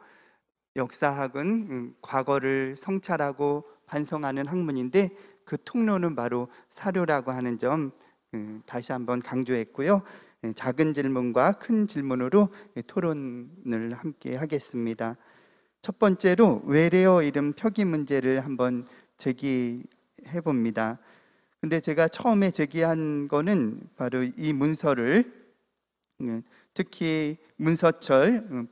역사학은 과거를 성찰하고 반성하는 학문인데 그 통로는 바로 사료라고 하는 점 다시 한번 강조했고요. 작은 질문과 큰 질문으로 토론을 함께 하겠습니다. 첫 번째로 외래어 이름 표기 문제를 한번 제기해 봅니다. 근데 제가 처음에 제기한 거는 바로 이 문서를 특히 문서철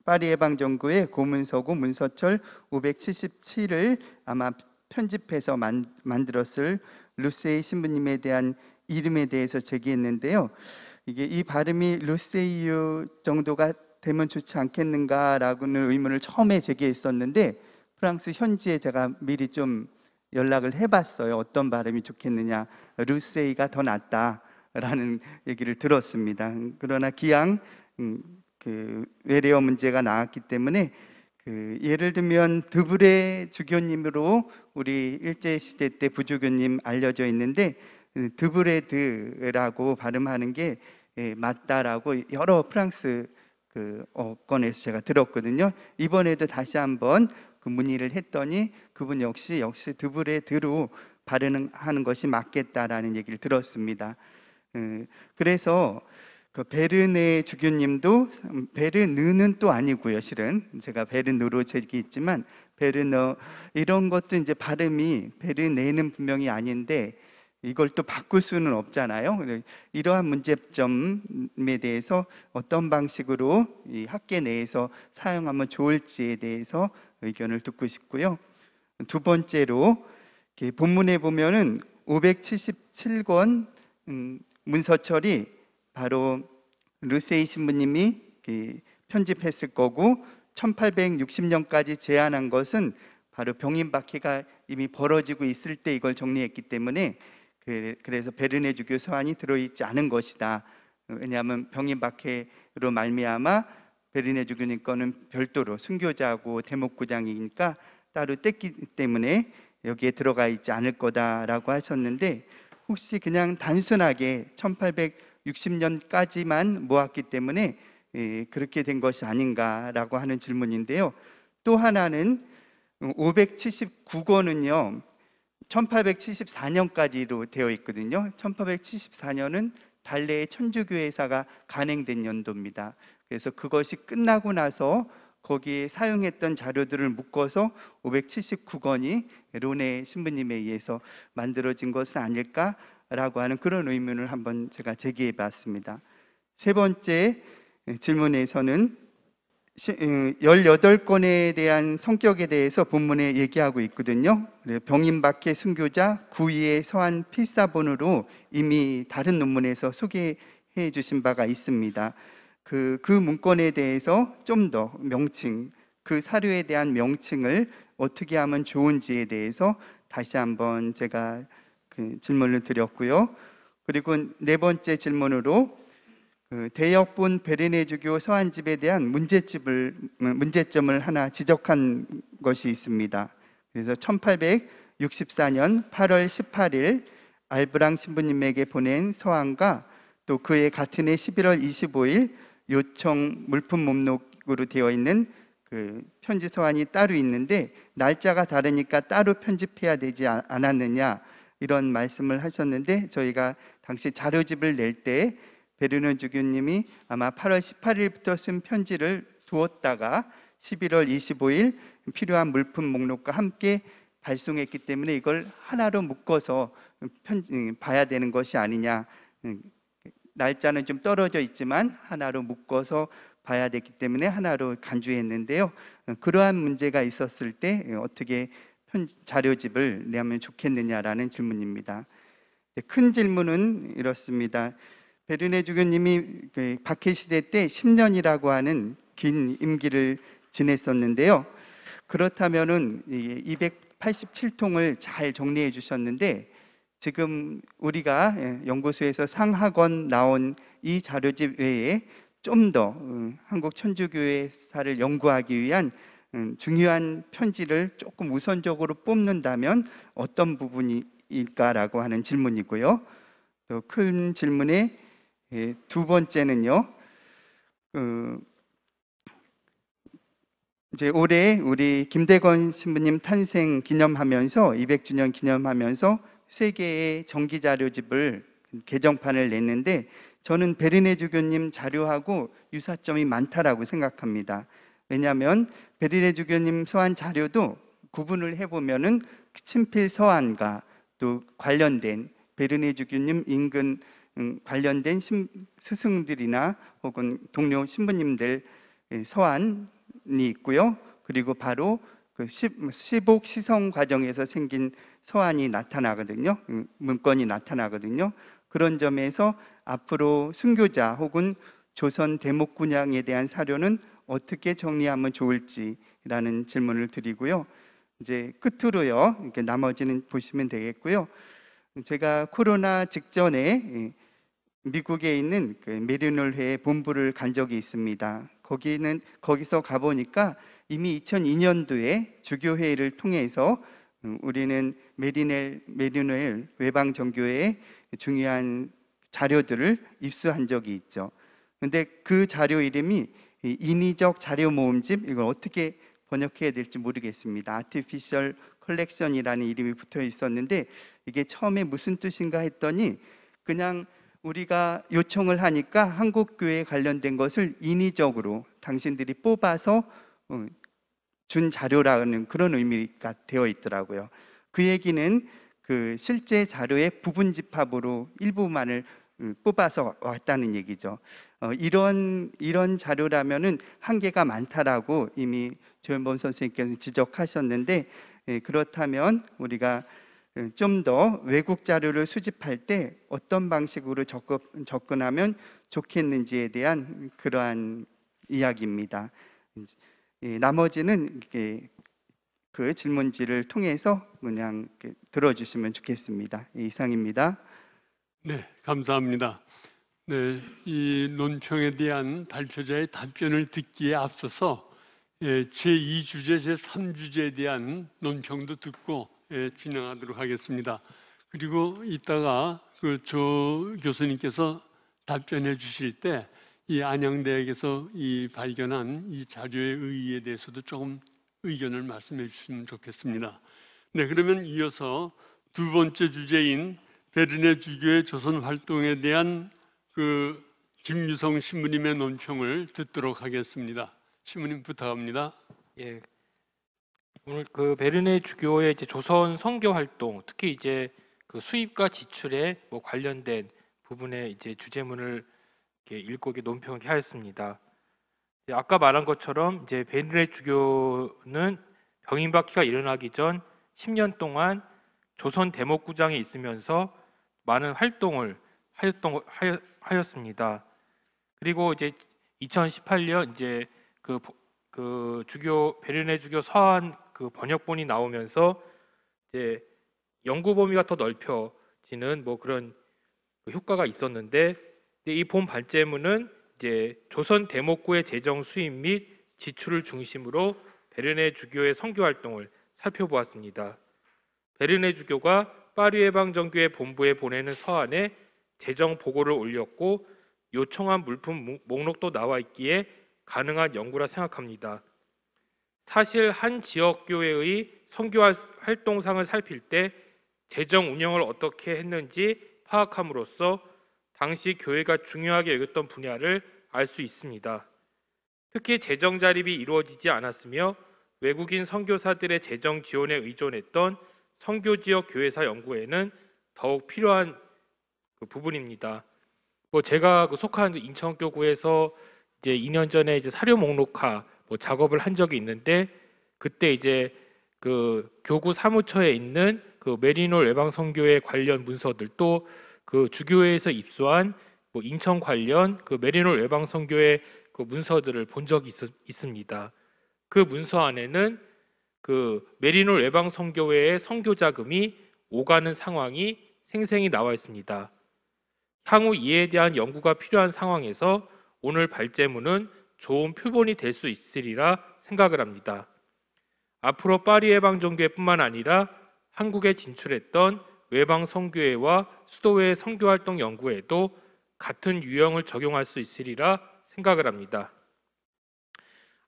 파리 예방정구의 고문서고 문서철 577을 아마 편집해서 만들었을 루세이 신부님에 대한 이름에 대해서 제기했는데요. 이 발음이 루세이유 정도가 되면 좋지 않겠는가라고는 의문을 처음에 제기했었는데 프랑스 현지에 제가 미리 좀 연락을 해봤어요. 어떤 발음이 좋겠느냐. 루세이가 더 낫다라는 얘기를 들었습니다. 그러나 기왕 그 외래어 문제가 나왔기 때문에 예를 들면 드브레 주교님으로 우리 일제시대 때 부주교님 알려져 있는데 드브레드라고 발음하는 게 맞다라고 여러 프랑스 어권에서 제가 들었거든요. 이번에도 다시 한번 그 문의를 했더니 그분 역시 드브레드로 발음하는 것이 맞겠다라는 얘기를 들었습니다. 그래서 그 베르네 주교님도 베르느는 또 아니고요. 실은 제가 베르느로 제기했지만 베르너 이런 것도 이제 발음이 베르네는 분명히 아닌데 이걸 또 바꿀 수는 없잖아요. 이러한 문제점에 대해서 어떤 방식으로 이 학계 내에서 사용하면 좋을지에 대해서 의견을 듣고 싶고요. 두 번째로 본문에 보면은 577권 문서철이 바로 루세이 신부님이 편집했을 거고 1860년까지 제안한 것은 바로 병인박해가 이미 벌어지고 있을 때 이걸 정리했기 때문에 그래서 베르네 주교 서한이 들어있지 않은 것이다. 왜냐하면 병인박해로 말미암아 베르네 주교님 거는 별도로 순교자고 대목구장이니까 따로 뗐기 때문에 여기에 들어가 있지 않을 거다라고 하셨는데 혹시 그냥 단순하게 1860년까지만 모았기 때문에 그렇게 된 것이 아닌가라고 하는 질문인데요. 또 하나는 579권은요 1874년까지로 되어 있거든요. 1874년은 달래의 천주교회사가 간행된 연도입니다. 그래서 그것이 끝나고 나서 거기에 사용했던 자료들을 묶어서 579권이 론의 신부님에 의해서 만들어진 것은 아닐까라고 하는 그런 의문을 한번 제가 제기해 봤습니다. 세 번째 질문에서는 18권에 대한 성격에 대해서 본문에 얘기하고 있거든요. 병인박해 순교자 구이의 서한 필사본으로 이미 다른 논문에서 소개해 주신 바가 있습니다. 그 문건에 대해서 좀 더 명칭, 그 사료에 대한 명칭을 어떻게 하면 좋은지에 대해서 다시 한번 제가 그 질문을 드렸고요. 그리고 네 번째 질문으로 그 대역본 베르네주교 서한집에 대한 문제점을 하나 지적한 것이 있습니다. 그래서 1864년 8월 18일 알브랑 신부님에게 보낸 서한과 또 그해 같은 해 11월 25일 요청 물품 목록으로 되어 있는 그 편지 서한이 따로 있는데 날짜가 다르니까 따로 편집해야 되지 않았느냐 이런 말씀을 하셨는데, 저희가 당시 자료집을 낼 때 베르네 주교님이 아마 8월 18일부터 쓴 편지를 두었다가 11월 25일 필요한 물품 목록과 함께 발송했기 때문에 이걸 하나로 묶어서 봐야 되는 것이 아니냐, 날짜는 좀 떨어져 있지만 하나로 묶어서 봐야 됐기 때문에 하나로 간주했는데요. 그러한 문제가 있었을 때 어떻게 자료집을 내면 좋겠느냐라는 질문입니다. 큰 질문은 이렇습니다. 베르네 주교님이 박해 시대 때 10년이라고 하는 긴 임기를 지냈었는데요. 그렇다면은 287통을 잘 정리해 주셨는데, 지금 우리가 연구소에서 상하권 나온 이 자료집 외에 좀 더 한국 천주교회사를 연구하기 위한 중요한 편지를 조금 우선적으로 뽑는다면 어떤 부분일까라고 하는 질문이고요. 또 큰 질문의 두 번째는요. 이제 올해 우리 김대건 신부님 탄생 기념하면서 200주년 기념하면서 세 개의 정기 자료집을 개정판을 냈는데, 저는 베르네 주교님 자료하고 유사점이 많다라고 생각합니다. 왜냐하면 베르네 주교님 서한 자료도 구분을 해보면은 친필 서한과 또 관련된 베르네 주교님 인근 관련된 스승들이나 혹은 동료 신부님들 서한이 있고요. 그리고 바로 그 시복 시성 과정에서 생긴 서한이 나타나거든요. 문건이 나타나거든요. 그런 점에서 앞으로 순교자 혹은 조선 대목군양에 대한 사료는 어떻게 정리하면 좋을지라는 질문을 드리고요. 이제 끝으로요. 이렇게 나머지는 보시면 되겠고요. 제가 코로나 직전에 미국에 있는 그 메리놀회 본부를 간 적이 있습니다. 거기서 가보니까 이미 2002년도에 주교회의를 통해서 우리는 메리넬 외방 정교회의 중요한 자료들을 입수한 적이 있죠. 근데 그 자료 이름이 인위적 자료 모음집, 이걸 어떻게 번역해야 될지 모르겠습니다. 아티피셜 컬렉션이라는 이름이 붙어 있었는데, 이게 처음에 무슨 뜻인가 했더니 그냥 우리가 요청을 하니까 한국교회에 관련된 것을 인위적으로 당신들이 뽑아서 준 자료라는 그런 의미가 되어 있더라고요. 그 얘기는 그 실제 자료의 부분 집합으로 일부만을 뽑아서 왔다는 얘기죠. 이런 자료라면은 한계가 많다라고 이미 조현범 선생님께서 지적하셨는데, 그렇다면 우리가 좀 더 외국 자료를 수집할 때 어떤 방식으로 접근하면 좋겠는지에 대한 그러한 이야기입니다. 나머지는 그 질문지를 통해서 그냥 들어주시면 좋겠습니다. 이상입니다. 네, 감사합니다. 네, 이 논평에 대한 발표자의 답변을 듣기에 앞서서 제2주제, 제3주제에 대한 논평도 듣고 진행하도록 하겠습니다. 그리고 이따가 그 조 교수님께서 답변해 주실 때 이 안양대학에서 이 발견한 이 자료의 의의에 대해서도 조금 의견을 말씀해 주시면 좋겠습니다. 네, 그러면 이어서 두 번째 주제인 베르네 주교의 조선 활동에 대한 그 김유성 신부님의 논평을 듣도록 하겠습니다. 신부님 부탁합니다. 예, 오늘 그 베르네 주교의 이제 조선 선교 활동, 특히 이제 그 수입과 지출에 뭐 관련된 부분에 이제 주제문을 이렇게 읽고 논평을 하였습니다. 아까 말한 것처럼 이제 베르네 주교는 병임박해가 일어나기 전 10년 동안 조선 대목구장에 있으면서 많은 활동을 하였습니다. 그리고 이제 2018년 이제 그 주교 베르네 주교 서한 그 번역본이 나오면서 이제 연구 범위가 더 넓혀 이루어지는 뭐 그런 효과가 있었는데, 이 본 발제문은 이제 조선 대목구의 재정 수입 및 지출을 중심으로 베르네 주교의 선교 활동을 살펴보았습니다. 베르네 주교가 파리 해방정교회 본부에 보내는 서한에 재정 보고를 올렸고 요청한 물품 목록도 나와 있기에 가능한 연구라 생각합니다. 사실 한 지역 교회의 선교 활동상을 살필 때 재정 운영을 어떻게 했는지 파악함으로써 당시 교회가 중요하게 여겼던 분야를 알 수 있습니다. 특히 재정 자립이 이루어지지 않았으며 외국인 선교사들의 재정 지원에 의존했던 선교 지역 교회사 연구에는 더욱 필요한 부분입니다. 제가 속한 인천교구에서 이제 2년 전에 이제 사료 목록화 작업을 한 적이 있는데, 그때 이제 그 교구 사무처에 있는 그 메리놀 외방 선교회 관련 문서들, 또 그 주교회에서 입수한 인천 관련 그 메리놀 외방 선교회 그 문서들을 본 적이 있습니다. 그 문서 안에는 그 메리놀 외방 선교회의 선교 자금이 오가는 상황이 생생히 나와 있습니다. 향후 이에 대한 연구가 필요한 상황에서 오늘 발제문은 좋은 표본이 될 수 있으리라 생각을 합니다. 앞으로 파리 해방정교회뿐만 아니라 한국에 진출했던 외방 선교회와 수도회의 선교활동 연구에도 같은 유형을 적용할 수 있으리라 생각을 합니다.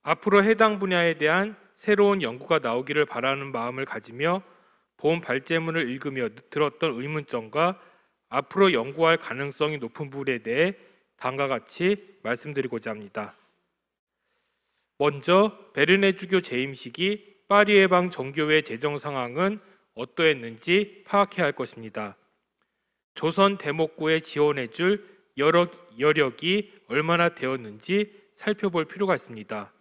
앞으로 해당 분야에 대한 새로운 연구가 나오기를 바라는 마음을 가지며 본 발제문을 읽으며 들었던 의문점과 앞으로 연구할 가능성이 높은 부분에 대해 다음과 같이 말씀드리고자 합니다. 먼저 베르네 주교 재임 시기 파리 해방 정교회 재정 상황은 어떠했는지 파악해야 할 것입니다. 조선 대목구에 지원해줄 여력이 얼마나 되었는지 살펴볼 필요가 있습니다.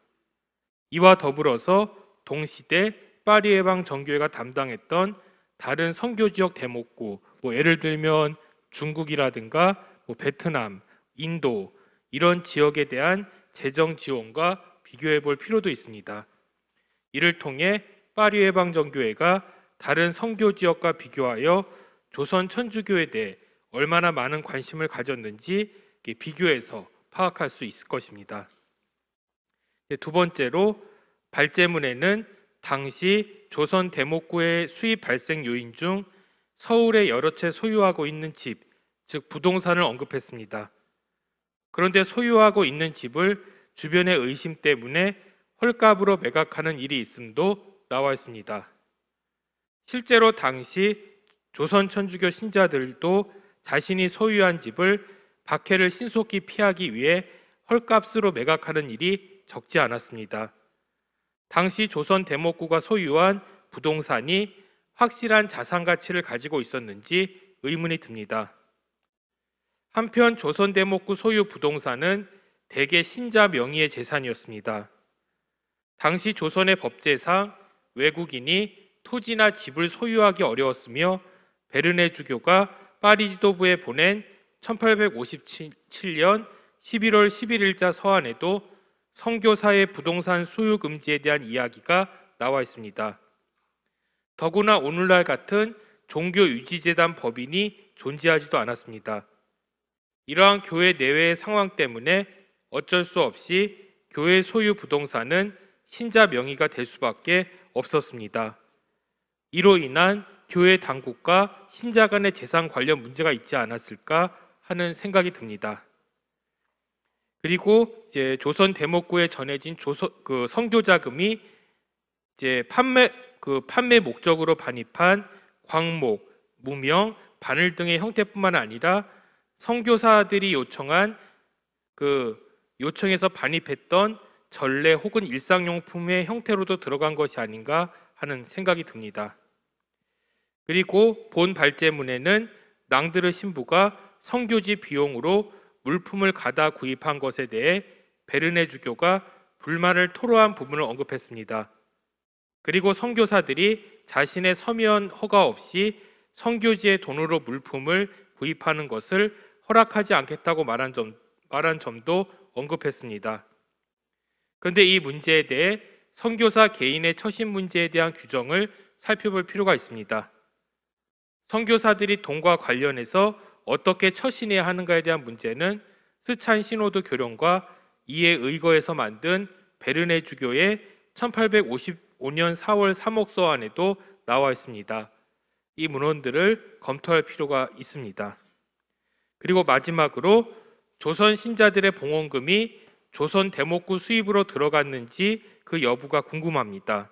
이와 더불어서 동시대 파리 해방 정교회가 담당했던 다른 선교 지역 대목구, 예를 들면 중국이라든가 베트남, 인도 이런 지역에 대한 재정 지원과 비교해 볼 필요도 있습니다. 이를 통해 파리 해방 정교회가 다른 선교 지역과 비교하여 조선 천주교에 대해 얼마나 많은 관심을 가졌는지 비교해서 파악할 수 있을 것입니다. 두 번째로 발제문에는 당시 조선 대목구의 수입 발생 요인 중 서울에 여러 채 소유하고 있는 집, 즉 부동산을 언급했습니다. 그런데 소유하고 있는 집을 주변의 의심 때문에 헐값으로 매각하는 일이 있음도 나와 있습니다. 실제로 당시 조선 천주교 신자들도 자신이 소유한 집을 박해를 신속히 피하기 위해 헐값으로 매각하는 일이 적지 않았습니다. 당시 조선 대목구가 소유한 부동산이 확실한 자산 가치를 가지고 있었는지 의문이 듭니다. 한편 조선 대목구 소유 부동산은 대개 신자 명의의 재산이었습니다. 당시 조선의 법제상 외국인이 토지나 집을 소유하기 어려웠으며 베르네 주교가 파리 지도부에 보낸 1857년 11월 11일자 서한에도 선교사의 부동산 소유 금지에 대한 이야기가 나와 있습니다. 더구나 오늘날 같은 종교유지재단 법인이 존재하지도 않았습니다. 이러한 교회 내외의 상황 때문에 어쩔 수 없이 교회 소유 부동산은 신자 명의가 될 수밖에 없었습니다. 이로 인한 교회 당국과 신자 간의 재산 관련 문제가 있지 않았을까 하는 생각이 듭니다. 그리고 이제 조선 대목구에 전해진 선교 자금이 이제 판매 목적으로 반입한 광목, 무명, 바늘 등의 형태뿐만 아니라 선교사들이 요청해서 반입했던 전례 혹은 일상용품의 형태로도 들어간 것이 아닌가 하는 생각이 듭니다. 그리고 본 발제문에는 낭드르 신부가 선교지 비용으로 물품을 가다 구입한 것에 대해 베르네 주교가 불만을 토로한 부분을 언급했습니다. 그리고 선교사들이 자신의 서면 허가 없이 선교지의 돈으로 물품을 구입하는 것을 허락하지 않겠다고 말한 점도 언급했습니다. 그런데 이 문제에 대해 선교사 개인의 처신 문제에 대한 규정을 살펴볼 필요가 있습니다. 선교사들이 돈과 관련해서 어떻게 처신해야 하는가에 대한 문제는 스찬 시노드 교령과 이에 의거해서 만든 베르네 주교의 1855년 4월 3억 서한에도 나와 있습니다. 이 문헌들을 검토할 필요가 있습니다. 그리고 마지막으로 조선 신자들의 봉헌금이 조선 대목구 수입으로 들어갔는지 그 여부가 궁금합니다.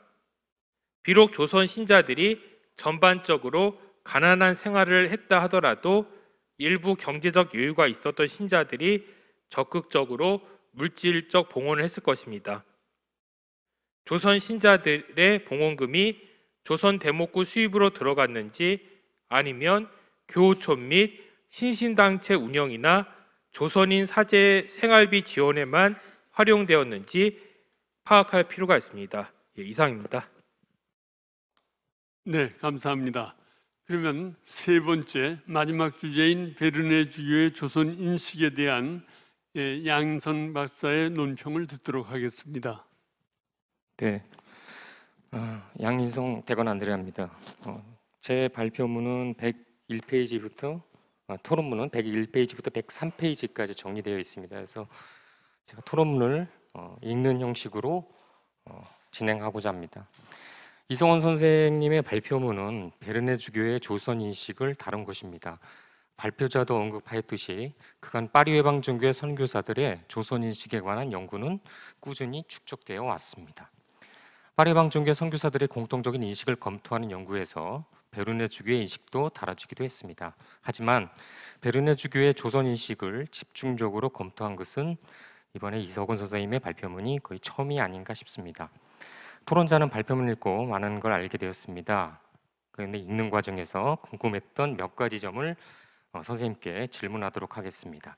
비록 조선 신자들이 전반적으로 가난한 생활을 했다 하더라도 일부 경제적 여유가 있었던 신자들이 적극적으로 물질적 봉헌을 했을 것입니다. 조선 신자들의 봉헌금이 조선 대목구 수입으로 들어갔는지 아니면 교우촌 및 신신당체 운영이나 조선인 사제 생활비 지원에만 활용되었는지 파악할 필요가 있습니다. 이상입니다. 네, 감사합니다. 그러면 세 번째 마지막 주제인 베르네 주교의 조선 인식에 대한 양선 박사의 논평을 듣도록 하겠습니다. 네, 양인성 대건 안드레아입니다. 제 발표문은 101페이지부터 토론문은 101페이지부터 103페이지까지 정리되어 있습니다. 그래서 제가 토론문을 읽는 형식으로 진행하고자 합니다. 이성원 선생님의 발표문은 베르네 주교의 조선 인식을 다룬 것입니다. 발표자도 언급하였듯이 그간 파리 외방종교의 선교사들의 조선 인식에 관한 연구는 꾸준히 축적되어 왔습니다. 파리 외방종교의 선교사들의 공통적인 인식을 검토하는 연구에서 베르네 주교의 인식도 다뤄지기도 했습니다. 하지만 베르네 주교의 조선 인식을 집중적으로 검토한 것은 이번에 이석원 선생님의 발표문이 거의 처음이 아닌가 싶습니다. 토론자는 발표문을 읽고 많은 걸 알게 되었습니다. 그런데 읽는 과정에서 궁금했던 몇 가지 점을 선생님께 질문하도록 하겠습니다.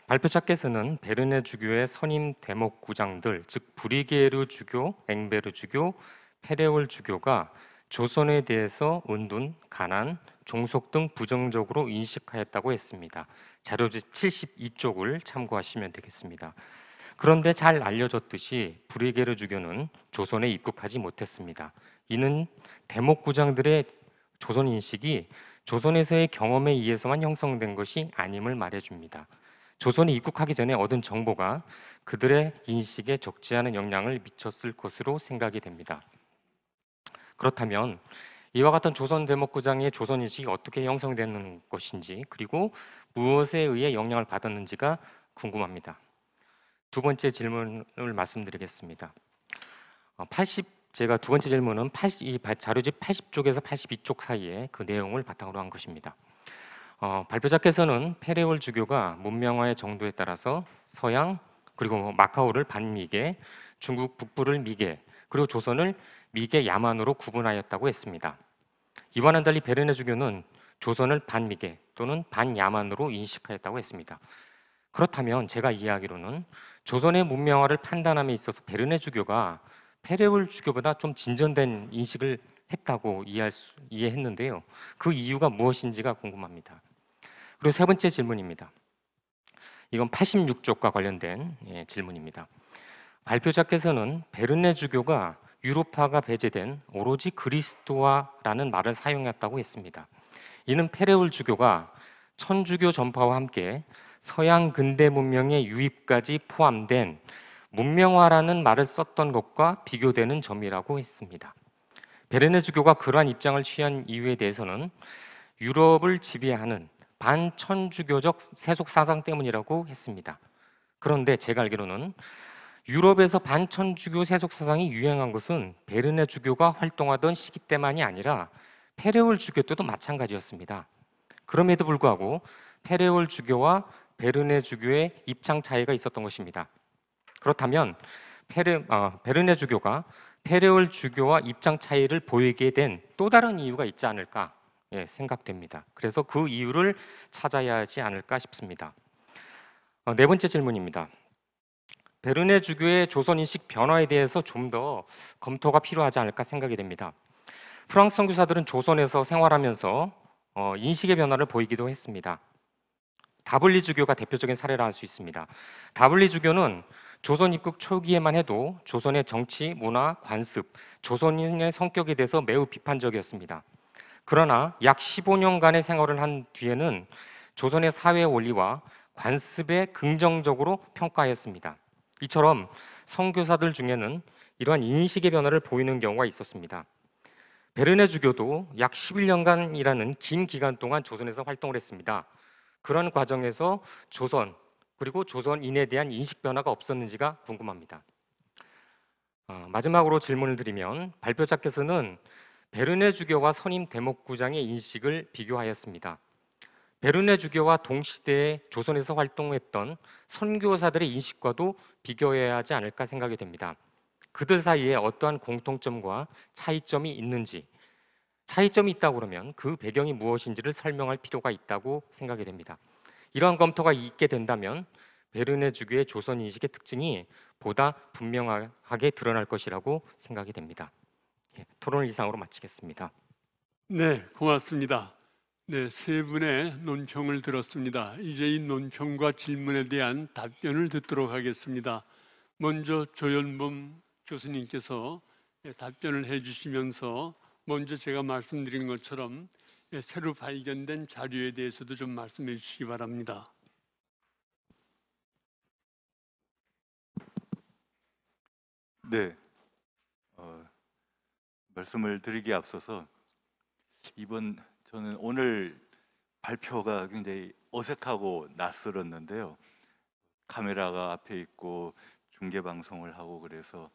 발표자께서는 베르네 주교의 선임 대목구장들, 즉 브리게르 주교, 앵베르 주교, 페레올 주교가 조선에 대해서 은둔, 가난, 종속 등 부정적으로 인식하였다고 했습니다. 자료집 72쪽을 참고하시면 되겠습니다. 그런데 잘 알려졌듯이 브리게르 주교는 조선에 입국하지 못했습니다. 이는 대목구장들의 조선 인식이 조선에서의 경험에 의해서만 형성된 것이 아님을 말해줍니다. 조선에 입국하기 전에 얻은 정보가 그들의 인식에 적지 않은 영향을 미쳤을 것으로 생각이 됩니다. 그렇다면 이와 같은 조선 대목구장의 조선 인식이 어떻게 형성되는 것인지, 그리고 무엇에 의해 영향을 받았는지가 궁금합니다. 두 번째 질문을 말씀드리겠습니다. 제가 두 번째 질문은 자료집 80쪽에서 82쪽 사이에 그 내용을 바탕으로 한 것입니다. 발표자께서는 페레올 주교가 문명화의 정도에 따라서 서양, 그리고 마카오를 반미계, 중국 북부를 미계, 그리고 조선을 미계 야만으로 구분하였다고 했습니다. 이와는 달리 베르네 주교는 조선을 반미계 또는 반야만으로 인식하였다고 했습니다. 그렇다면 제가 이해하기로는 조선의 문명화를 판단함에 있어서 베르네 주교가 페레올 주교보다 좀 진전된 인식을 했다고 이해했는데요. 그 이유가 무엇인지가 궁금합니다. 그리고 세 번째 질문입니다. 이건 86쪽과 관련된 질문입니다. 발표자께서는 베르네 주교가 유로파가 배제된 오로지 그리스도화라는 말을 사용했다고 했습니다. 이는 페레올 주교가 천주교 전파와 함께 서양 근대 문명의 유입까지 포함된 문명화라는 말을 썼던 것과 비교되는 점이라고 했습니다. 베르네 주교가 그러한 입장을 취한 이유에 대해서는 유럽을 지배하는 반천주교적 세속 사상 때문이라고 했습니다. 그런데 제가 알기로는 유럽에서 반천주교 세속 사상이 유행한 것은 베르네 주교가 활동하던 시기 때만이 아니라 페레올 주교 때도 마찬가지였습니다. 그럼에도 불구하고 페레올 주교와 베르네 주교의 입장 차이가 있었던 것입니다. 그렇다면 베르네 주교가 페레올 주교와 입장 차이를 보이게 된 또 다른 이유가 있지 않을까 생각됩니다. 그래서 그 이유를 찾아야 하지 않을까 싶습니다. 네 번째 질문입니다. 베르네 주교의 조선 인식 변화에 대해서 좀 더 검토가 필요하지 않을까 생각이 됩니다. 프랑스 선교사들은 조선에서 생활하면서 인식의 변화를 보이기도 했습니다. 다블리 주교가 대표적인 사례라 할 수 있습니다. 다블리 주교는 조선 입국 초기에만 해도 조선의 정치, 문화, 관습, 조선인의 성격에 대해서 매우 비판적이었습니다. 그러나 약 15년간의 생활을 한 뒤에는 조선의 사회 원리와 관습에 긍정적으로 평가했습니다. 이처럼 선교사들 중에는 이러한 인식의 변화를 보이는 경우가 있었습니다. 베르네 주교도 약 11년간이라는 긴 기간 동안 조선에서 활동을 했습니다. 그런 과정에서 조선 그리고 조선인에 대한 인식 변화가 없었는지가 궁금합니다. 마지막으로 질문을 드리면 발표자께서는 베르네 주교와 선임 대목구장의 인식을 비교하였습니다. 베르네 주교와 동시대에 조선에서 활동했던 선교사들의 인식과도 비교해야 하지 않을까 생각이 됩니다. 그들 사이에 어떠한 공통점과 차이점이 있는지, 차이점이 있다고 그러면 그 배경이 무엇인지를 설명할 필요가 있다고 생각이 됩니다. 이러한 검토가 있게 된다면 베르네 주교의 조선 인식의 특징이 보다 분명하게 드러날 것이라고 생각이 됩니다. 토론을 이상으로 마치겠습니다. 네, 고맙습니다. 네, 세 분의 논평을 들었습니다. 이제 이 논평과 질문에 대한 답변을 듣도록 하겠습니다. 먼저 조연범 교수님께서 답변을 해주시면서 먼저 제가 말씀드린 것처럼 새로 발견된 자료에 대해서도 좀 말씀해 주시기 바랍니다. 네, 말씀을 드리기에 앞서서 저는 오늘 발표가 굉장히 어색하고 낯설었는데요. 카메라가 앞에 있고 중계 방송을 하고 그래서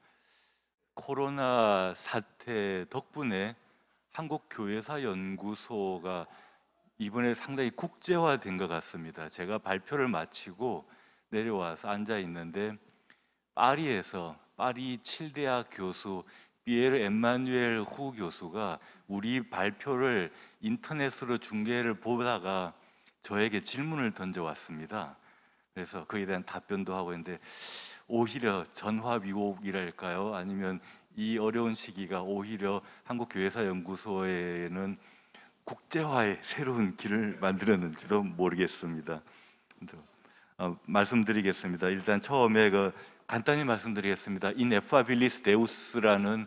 코로나 사태 덕분에 한국교회사연구소가 이번에 상당히 국제화된 것 같습니다. 제가 발표를 마치고 내려와서 앉아 있는데 파리에서 파리 7대학 교수 피에르 엠마누엘 후 교수가 우리 발표를 인터넷으로 중계를 보다가 저에게 질문을 던져왔습니다. 그래서 그에 대한 답변도 하고 있는데 오히려 전화위복이랄까요? 아니면 이 어려운 시기가 오히려 한국교회사연구소에는 국제화의 새로운 길을 만들었는지도 모르겠습니다. 말씀드리겠습니다. 일단 처음에 간단히 말씀드리겠습니다. 인에파빌리스 데우스라는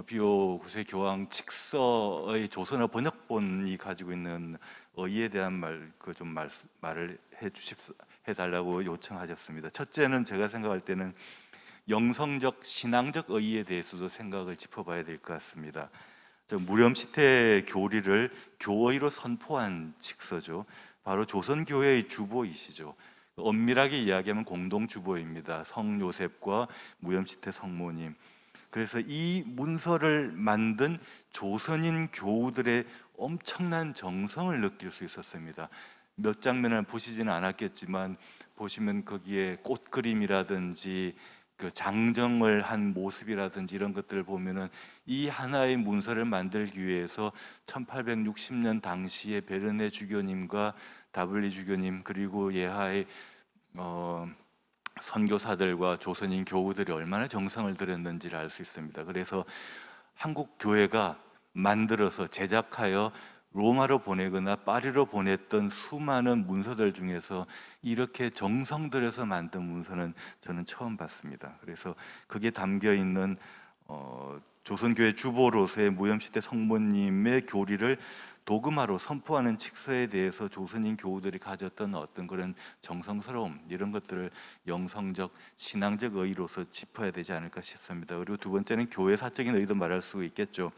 비오 9세 교황 직서의 조선어 번역본이 가지고 있는 어휘에 대한 말을 해달라고 요청하셨습니다. 첫째는 제가 생각할 때는 영성적 신앙적 어휘에 대해서도 생각을 짚어봐야 될 것 같습니다. 무렴시태 교리를 교어의로 선포한 직서죠. 바로 조선교회의 주보이시죠. 엄밀하게 이야기하면 공동주보입니다. 성요셉과 무렴시태 성모님. 그래서 이 문서를 만든 조선인 교우들의 엄청난 정성을 느낄 수 있었습니다. 몇 장면을 보시지는 않았겠지만 보시면 거기에 꽃그림이라든지 그 장정을 한 모습이라든지 이런 것들을 보면은 이 하나의 문서를 만들기 위해서 1860년 당시에 베르네 주교님과 다블리 주교님 그리고 예하의 선교사들과 조선인 교우들이 얼마나 정성을 들였는지를 알 수 있습니다. 그래서 한국 교회가 만들어서 제작하여 로마로 보내거나 파리로 보냈던 수많은 문서들 중에서 이렇게 정성 들여서 만든 문서는 저는 처음 봤습니다. 그래서 그게 담겨 있는 조선교회 주보로서의 무렴시대 성모님의 교리를 도금화로 선포하는 칙서에 대해서 조선인 교우들이 가졌던 어떤 그런 정성스러움 이런 것들을 영성적 신앙적 의의로서 짚어야 되지 않을까 싶습니다. 그리고 두 번째는 교회사적인 의의도 말할 수 있겠죠.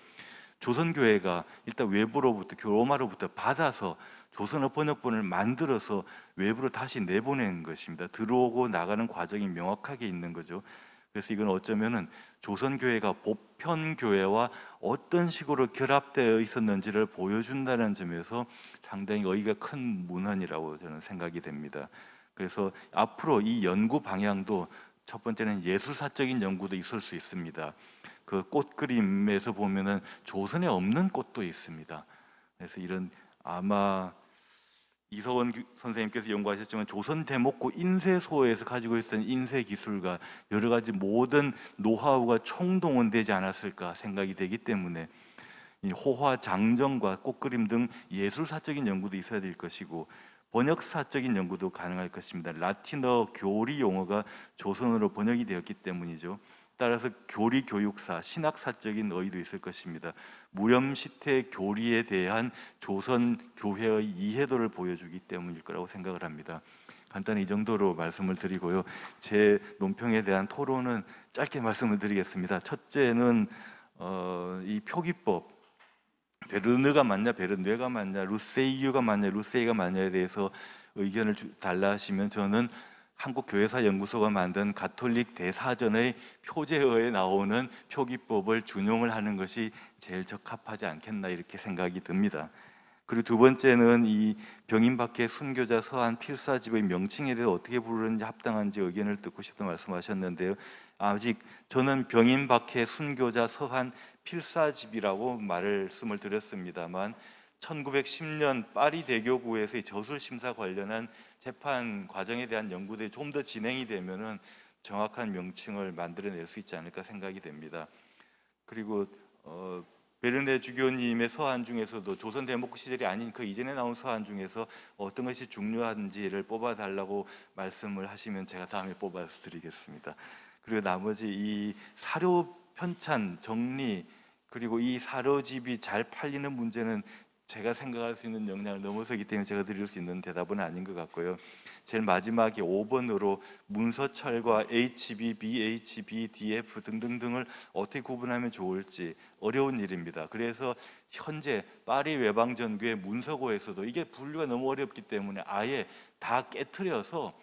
조선교회가 일단 외부로부터 로마로부터 받아서 조선어 번역본을 만들어서 외부로 다시 내보내는 것입니다. 들어오고 나가는 과정이 명확하게 있는 거죠. 그래서 이건 어쩌면은 조선교회가 보편교회와 어떤 식으로 결합되어 있었는지를 보여준다는 점에서 상당히 의의가 큰 문헌이라고 저는 생각이 됩니다. 그래서 앞으로 이 연구 방향도 첫 번째는 예술사적인 연구도 있을 수 있습니다. 그 꽃그림에서 보면은 조선에 없는 꽃도 있습니다. 그래서 이런 아마 이서원 선생님께서 연구하셨지만 조선 대목고 인쇄소에서 가지고 있었던 인쇄 기술과 여러 가지 모든 노하우가 총동원되지 않았을까 생각이 되기 때문에 이 호화, 장정과 꽃그림 등 예술사적인 연구도 있어야 될 것이고 번역사적인 연구도 가능할 것입니다. 라틴어 교리 용어가 조선어로 번역이 되었기 때문이죠. 따라서 교리 교육사, 신학사적인 어휘도 있을 것입니다. 무렴시태 교리에 대한 조선 교회의 이해도를 보여주기 때문일 거라고 생각을 합니다. 간단히 이 정도로 말씀을 드리고요. 제 논평에 대한 토론은 짧게 말씀을 드리겠습니다. 첫째는 이 표기법, 베르느가 맞냐, 베르뇌가 맞냐, 루세이유가 맞냐, 루세이가 맞냐에 대해서 의견을 달라 하시면 저는 한국교회사연구소가 만든 가톨릭 대사전의 표제어에 나오는 표기법을 준용을 하는 것이 제일 적합하지 않겠나 이렇게 생각이 듭니다. 그리고 두 번째는 이 병인박해 순교자 서한 필사집의 명칭에 대해서 어떻게 부르는지 합당한지 의견을 듣고 싶다고 말씀하셨는데요. 아직 저는 병인박해 순교자 서한 필사집이라고 말씀을 드렸습니다만 1910년 파리 대교구에서의 저술 심사 관련한 재판 과정에 대한 연구들이 좀 더 진행이 되면은 정확한 명칭을 만들어낼 수 있지 않을까 생각이 됩니다. 그리고 베르네 주교님의 서한 중에서도 조선 대목구 시절이 아닌 그 이전에 나온 서한 중에서 어떤 것이 중요한지를 뽑아달라고 말씀을 하시면 제가 다음에 뽑아서 드리겠습니다. 그리고 나머지 이 사료 편찬 정리 그리고 이 사료집이 잘 팔리는 문제는 제가 생각할 수 있는 역량을 넘어서기 때문에 제가 드릴 수 있는 대답은 아닌 것 같고요. 제일 마지막에 5번으로 문서철과 HB, BHB, DF 등등등을 어떻게 구분하면 좋을지 어려운 일입니다. 그래서 현재 파리 외방전교회 문서고에서도 이게 분류가 너무 어렵기 때문에 아예 다 깨트려서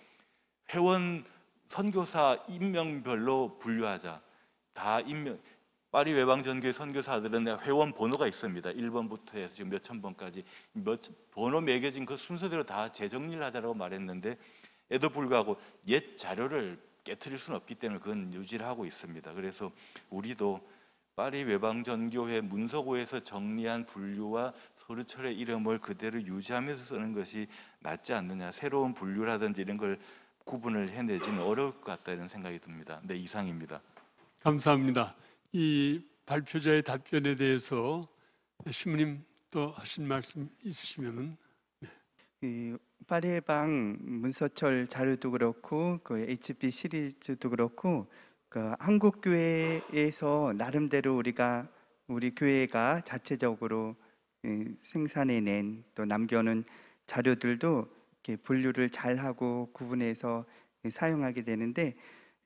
회원 선교사 임명별로 분류하자. 다 임명. 파리 외방전교회 선교사들은 회원 번호가 있습니다. 1번부터 해서 지금 몇천 번까지 번호 매겨진 그 순서대로 다 재정리를 하자라고 말했는데 에도 불구하고 옛 자료를 깨트릴 수는 없기 때문에 그건 유지를 하고 있습니다. 그래서 우리도 파리 외방전교회 문서고에서 정리한 분류와 서류철의 이름을 그대로 유지하면서 쓰는 것이 낫지 않느냐. 새로운 분류라든지 이런 걸 구분을 해내지는 어려울 것 같다 이런 생각이 듭니다. 네, 이상입니다. 감사합니다. 이 발표자의 답변에 대해서 신부님 또 하신 말씀 있으시면은. 이 파리 외방 문서철 자료도 그렇고 그 HB 시리즈도 그렇고 그 한국 교회에서 나름대로 우리 교회가 자체적으로 생산해낸 또 남겨놓은 자료들도 이렇게 분류를 잘 하고 구분해서 사용하게 되는데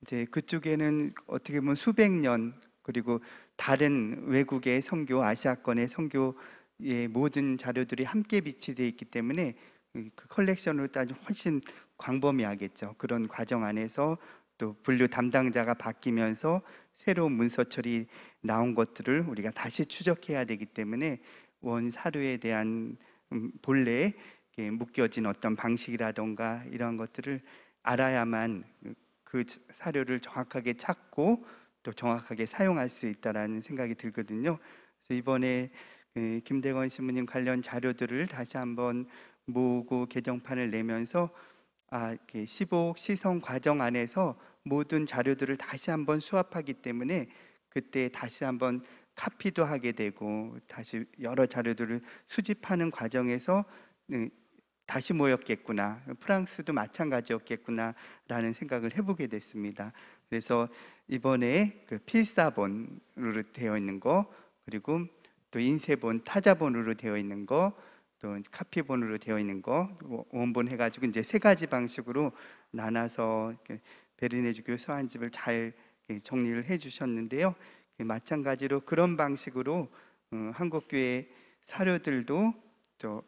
이제 그쪽에는 어떻게 보면 수백 년 그리고 다른 외국의 선교, 아시아권의 선교의 모든 자료들이 함께 비치되어 있기 때문에 그 컬렉션으로 따지면 훨씬 광범위하겠죠. 그런 과정 안에서 또 분류 담당자가 바뀌면서 새로운 문서철이 나온 것들을 우리가 다시 추적해야 되기 때문에 원 사료에 대한 본래 묶여진 어떤 방식이라던가 이런 것들을 알아야만 그 사료를 정확하게 찾고 또 정확하게 사용할 수 있다라는 생각이 들거든요. 그래서 이번에 김대건 신부님 관련 자료들을 다시 한번 모으고 개정판을 내면서 이렇게 시복 시성 과정 안에서 모든 자료들을 다시 한번 수합하기 때문에 그때 다시 한번 카피도 하게 되고 다시 여러 자료들을 수집하는 과정에서 다시 모였겠구나, 프랑스도 마찬가지였겠구나라는 생각을 해보게 됐습니다. 그래서 이번에 그 필사본으로 되어 있는 거 그리고 또 인쇄본, 타자본으로 되어 있는 거 또 카피본으로 되어 있는 거 원본 해가지고 이제 세 가지 방식으로 나눠서 베르네 주교 서한집을 잘 정리를 해주셨는데요. 마찬가지로 그런 방식으로 한국교회 사료들도 또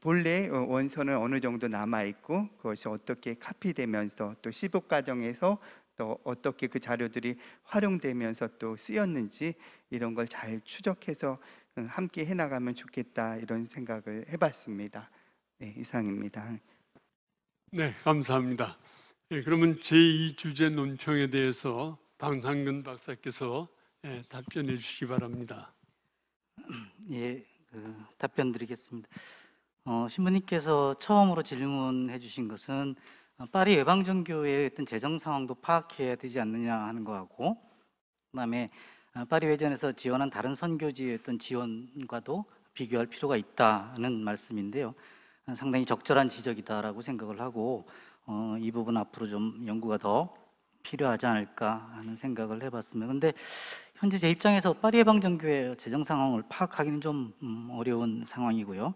본래 원서는 어느 정도 남아 있고 그것이 어떻게 카피되면서 또 시복 과정에서 또 어떻게 그 자료들이 활용되면서 또 쓰였는지 이런 걸 잘 추적해서 함께 해나가면 좋겠다 이런 생각을 해봤습니다. 네, 이상입니다. 네, 감사합니다. 그러면 제2주제 논평에 대해서 방상근 박사께서 답변해 주시기 바랍니다. 예, 답변 드리겠습니다. 신부님께서 처음으로 질문해 주신 것은 파리 외방전교회의 어떤 재정 상황도 파악해야 되지 않느냐 하는 거하고 그다음에 파리 외전에서 지원한 다른 선교지의 어떤 지원과도 비교할 필요가 있다는 말씀인데요. 상당히 적절한 지적이다라고 생각을 하고 이 부분 앞으로 좀 연구가 더 필요하지 않을까 하는 생각을 해봤습니다. 그런데 현재 제 입장에서 파리 예방정교회 재정 상황을 파악하기는 좀 어려운 상황이고요.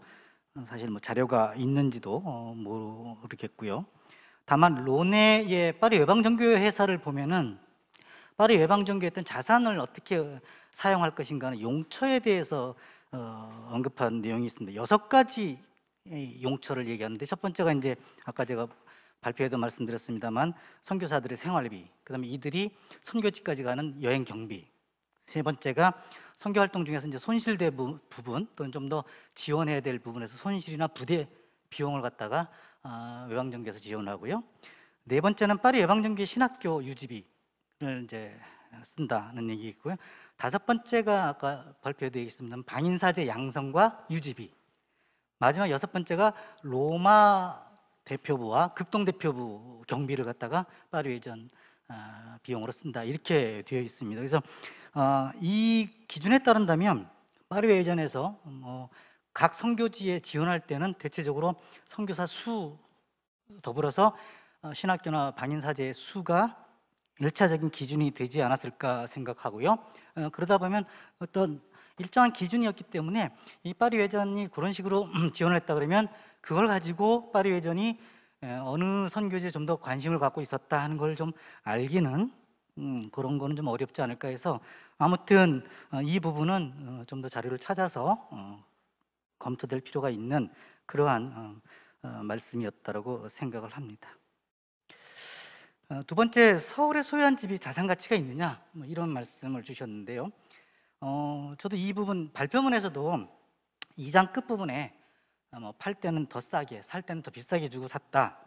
사실 뭐 자료가 있는지도 모르겠고요. 다만 론의 파리 예방정교회 회사를 보면은 파리 예방정교회 어떤 자산을 어떻게 사용할 것인가는 용처에 대해서 언급한 내용이 있습니다. 6가지 용처를 얘기하는데 첫 번째가 이제 아까 제가 발표에도 말씀드렸습니다만 선교사들의 생활비, 그다음에 이들이 선교지까지 가는 여행 경비, 세 번째가 선교 활동 중에서 이제 손실된 부분 또는 좀 더 지원해야 될 부분에서 손실이나 부대 비용을 갖다가 예방정교에서 지원하고요. 네 번째는 파리 예방정교회 신학교 유지비를 이제 쓴다는 얘기 있고요. 다섯 번째가 아까 발표되어 있습니다. 방인사제 양성과 유지비. 마지막 여섯 번째가 로마 대표부와 극동 대표부 경비를 갖다가 파리 외전 비용으로 쓴다 이렇게 되어 있습니다. 그래서 이 기준에 따른다면 파리 외전에서 각 선교지에 지원할 때는 대체적으로 선교사 수 더불어서 신학교나 방인사제의 수가 1차적인 기준이 되지 않았을까 생각하고요. 그러다 보면 어떤 일정한 기준이었기 때문에 이 파리 외전이 그런 식으로 지원을 했다 그러면 그걸 가지고 파리 외전이 어느 선교지에 좀 더 관심을 갖고 있었다 하는 걸 좀 알기는 그런 거는 좀 어렵지 않을까 해서 아무튼 이 부분은 좀 더 자료를 찾아서 검토될 필요가 있는 그러한 말씀이었다고 생각을 합니다. 두 번째, 서울에 소유한 집이 자산 가치가 있느냐 이런 말씀을 주셨는데요. 저도 이 부분 발표문에서도 2장 끝부분에 팔 때는 더 싸게, 살 때는 더 비싸게 주고 샀다.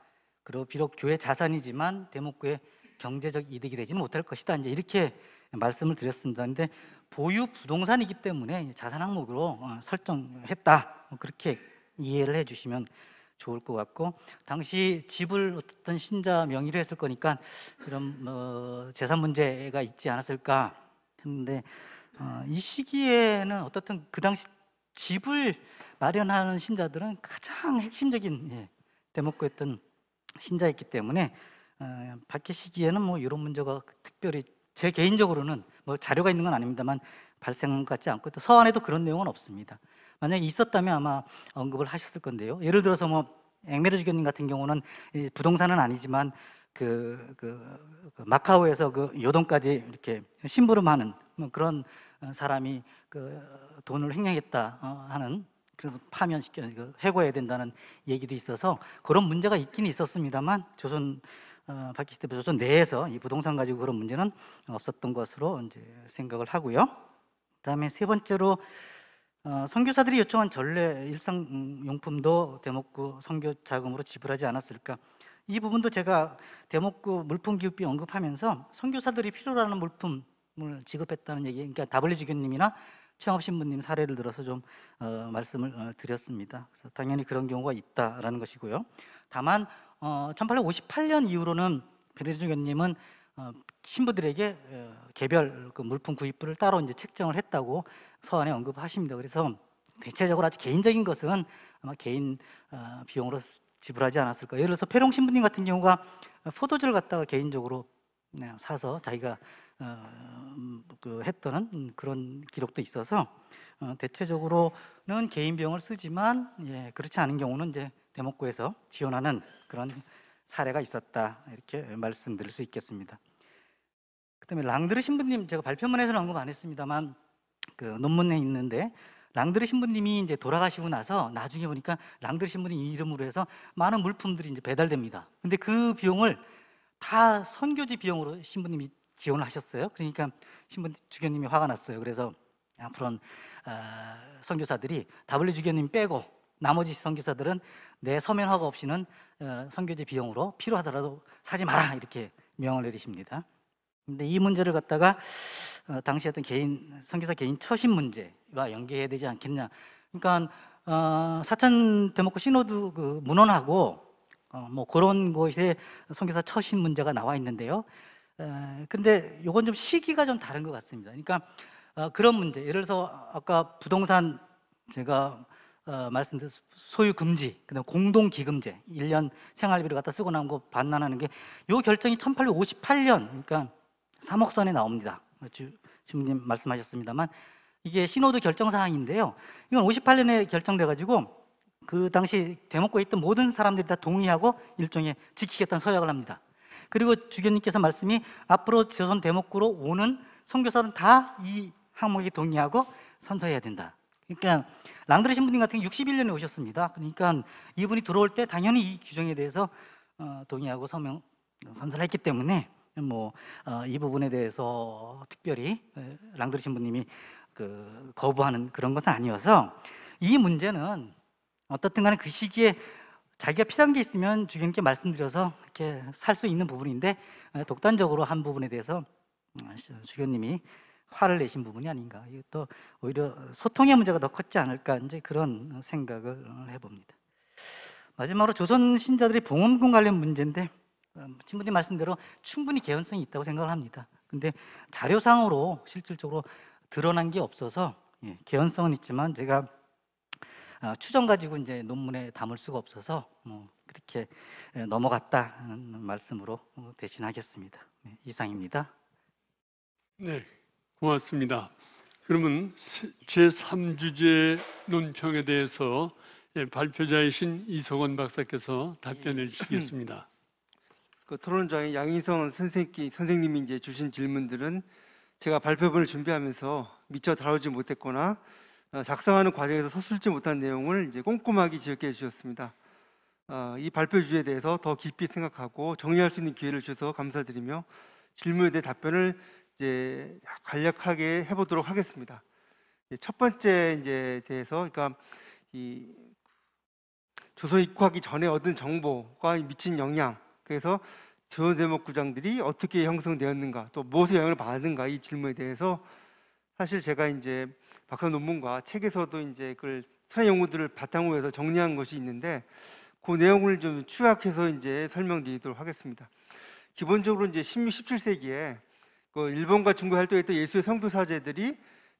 그리고 비록 교회 자산이지만 대목교회 경제적 이득이 되지는 못할 것이다. 이제 이렇게 말씀을 드렸습니다. 근데 보유 부동산이기 때문에 자산 항목으로 설정했다. 그렇게 이해를 해주시면 좋을 것 같고, 당시 집을 어떤 신자 명의로 했을 거니까 그런 재산 문제가 있지 않았을까 했는데 이 시기에는 어떻든 그 당시 집을 마련하는 신자들은 가장 핵심적인 대목구였던 신자였기 때문에 받기 시기에는 뭐 이런 문제가 특별히 제 개인적으로는 뭐 자료가 있는 건 아닙니다만 발생한 것 같지 않고 또 서한에도 그런 내용은 없습니다. 만약에 있었다면 아마 언급을 하셨을 건데요. 예를 들어서 뭐 앵메르 주교님 같은 경우는 부동산은 아니지만 그 마카오에서 그 요동까지 이렇게 심부름하는 그런 사람이 그 돈을 횡령했다 하는, 그래서 파면시켜 해고해야 된다는 얘기도 있어서 그런 문제가 있긴 있었습니다만 조선 바퀴 때 조선 내에서 이 부동산 가지고 그런 문제는 없었던 것으로 이제 생각을 하고요. 그다음에 세 번째로 선교사들이 요청한 전례 일상용품도 대목구 선교 자금으로 지불하지 않았을까? 이 부분도 제가 대목구 물품기획비 언급하면서 선교사들이 필요로 하는 물품을 지급했다는 얘기, 그러니까 W 주교님이나 최영업 신부님 사례를 들어서 좀 말씀을 드렸습니다. 그래서 당연히 그런 경우가 있다라는 것이고요. 다만 1858년 이후로는 베네디 주교님은 신부들에게 개별 그 물품 구입부를 따로 이제 책정을 했다고 서한에 언급하십니다. 그래서 대체적으로 아주 개인적인 것은 아마 개인 비용으로 지불하지 않았을까. 예를 들어서 페롱 신부님 같은 경우가 포도주를 갖다가 개인적으로 사서 자기가 그 했던 그런 기록도 있어서 대체적으로는 개인 비용을 쓰지만 그렇지 않은 경우는 이제 대목구에서 지원하는 그런 사례가 있었다, 이렇게 말씀드릴 수 있겠습니다. 그다음에 랑드르 신부님, 제가 발표문에서는 언급 안 했습니다만 그 논문에 있는데 랑드르 신부님이 이제 돌아가시고 나서 나중에 보니까 랑드르 신부님 이름으로 해서 많은 물품들이 이제 배달됩니다. 근데 그 비용을 다 선교지 비용으로 신부님이 지원을 하셨어요. 그러니까 신부 주교님이 화가 났어요. 그래서 앞으로는 선교사들이 W 주교님 빼고 나머지 선교사들은 내 서면 허가 없이는 선교지 비용으로 필요하더라도 사지 마라, 이렇게 명을 내리십니다. 근데 이 문제를 갖다가 당시 어떤 선교사 개인 처신 문제와 연계해야 되지 않겠냐. 그러니까 사천 대목구 시노드 그 문헌하고 뭐 그런 곳에 선교사 처신 문제가 나와 있는데요. 근데 요건 좀 시기가 좀 다른 것 같습니다. 그러니까 그런 문제, 예를 들어서 아까 부동산 제가 말씀드린 소유 금지, 그다음 공동 기금제, 1년 생활비를 갖다 쓰고 나온 거 반환하는 게 요 결정이 1858년, 그러니까 3억 선에 나옵니다. 주무님 말씀하셨습니다만 이게 신호도 결정 사항인데요. 이건 58년에 결정돼 가지고 그 당시 대목구에 있던 모든 사람들이 다 동의하고 일종의 지키겠다는 서약을 합니다. 그리고 주교님께서 말씀이 앞으로 조선 대목구로 오는 선교사는 다 이 항목에 동의하고 선서해야 된다. 그러니까 랑드르 신부님 같은 경우 61년에 오셨습니다. 그러니까 이분이 들어올 때 당연히 이 규정에 대해서 동의하고 선서를 했기 때문에 이 부분에 대해서 특별히 랑드르 신부님이 거부하는 그런 것은 아니어서 이 문제는 어떻든 간에 그 시기에 자기가 필요한 게 있으면 주교님께 말씀드려서 이렇게 살 수 있는 부분인데 독단적으로 한 부분에 대해서 주교님이 화를 내신 부분이 아닌가. 이것도 오히려 소통의 문제가 더 컸지 않을까 이제 그런 생각을 해봅니다. 마지막으로 조선 신자들의 봉헌금 관련 문제인데 신부님 말씀대로 충분히 개연성이 있다고 생각을 합니다. 근데 자료상으로 실질적으로 드러난 게 없어서 개연성은 있지만 제가 추정 가지고 이제 논문에 담을 수가 없어서 그렇게 넘어갔다는 말씀으로 대신하겠습니다. 이상입니다. 네, 고맙습니다. 그러면 제3주제 논평에 대해서 발표자이신 이석원 박사께서 답변해 주시겠습니다. 그 토론장에 양인성 선생님이 이제 주신 질문들은 제가 발표문을 준비하면서 미처 다루지 못했거나 작성하는 과정에서 서술지 못한 내용을 이제 꼼꼼하게 지적해 주셨습니다. 이 발표 주제에 대해서 더 깊이 생각하고 정리할 수 있는 기회를 주셔서 감사드리며 질문에 대해 답변을 이제 간략하게 해보도록 하겠습니다. 첫 번째 이제 대해서, 그러니까 이 조선 입국하기 전에 얻은 정보가 미친 영향, 그래서 조선 대목구장들이 어떻게 형성되었는가, 또 무엇의 영향을 받았는가, 이 질문에 대해서 사실 제가 이제 박사 논문과 책에서도 이제 그걸 수많은 연구들을 바탕으로 해서 정리한 것이 있는데 그 내용을 좀 추약해서 이제 설명드리도록 하겠습니다. 기본적으로 이제 16, 17세기에 그 일본과 중국 활동했던 예수의 선교사제들이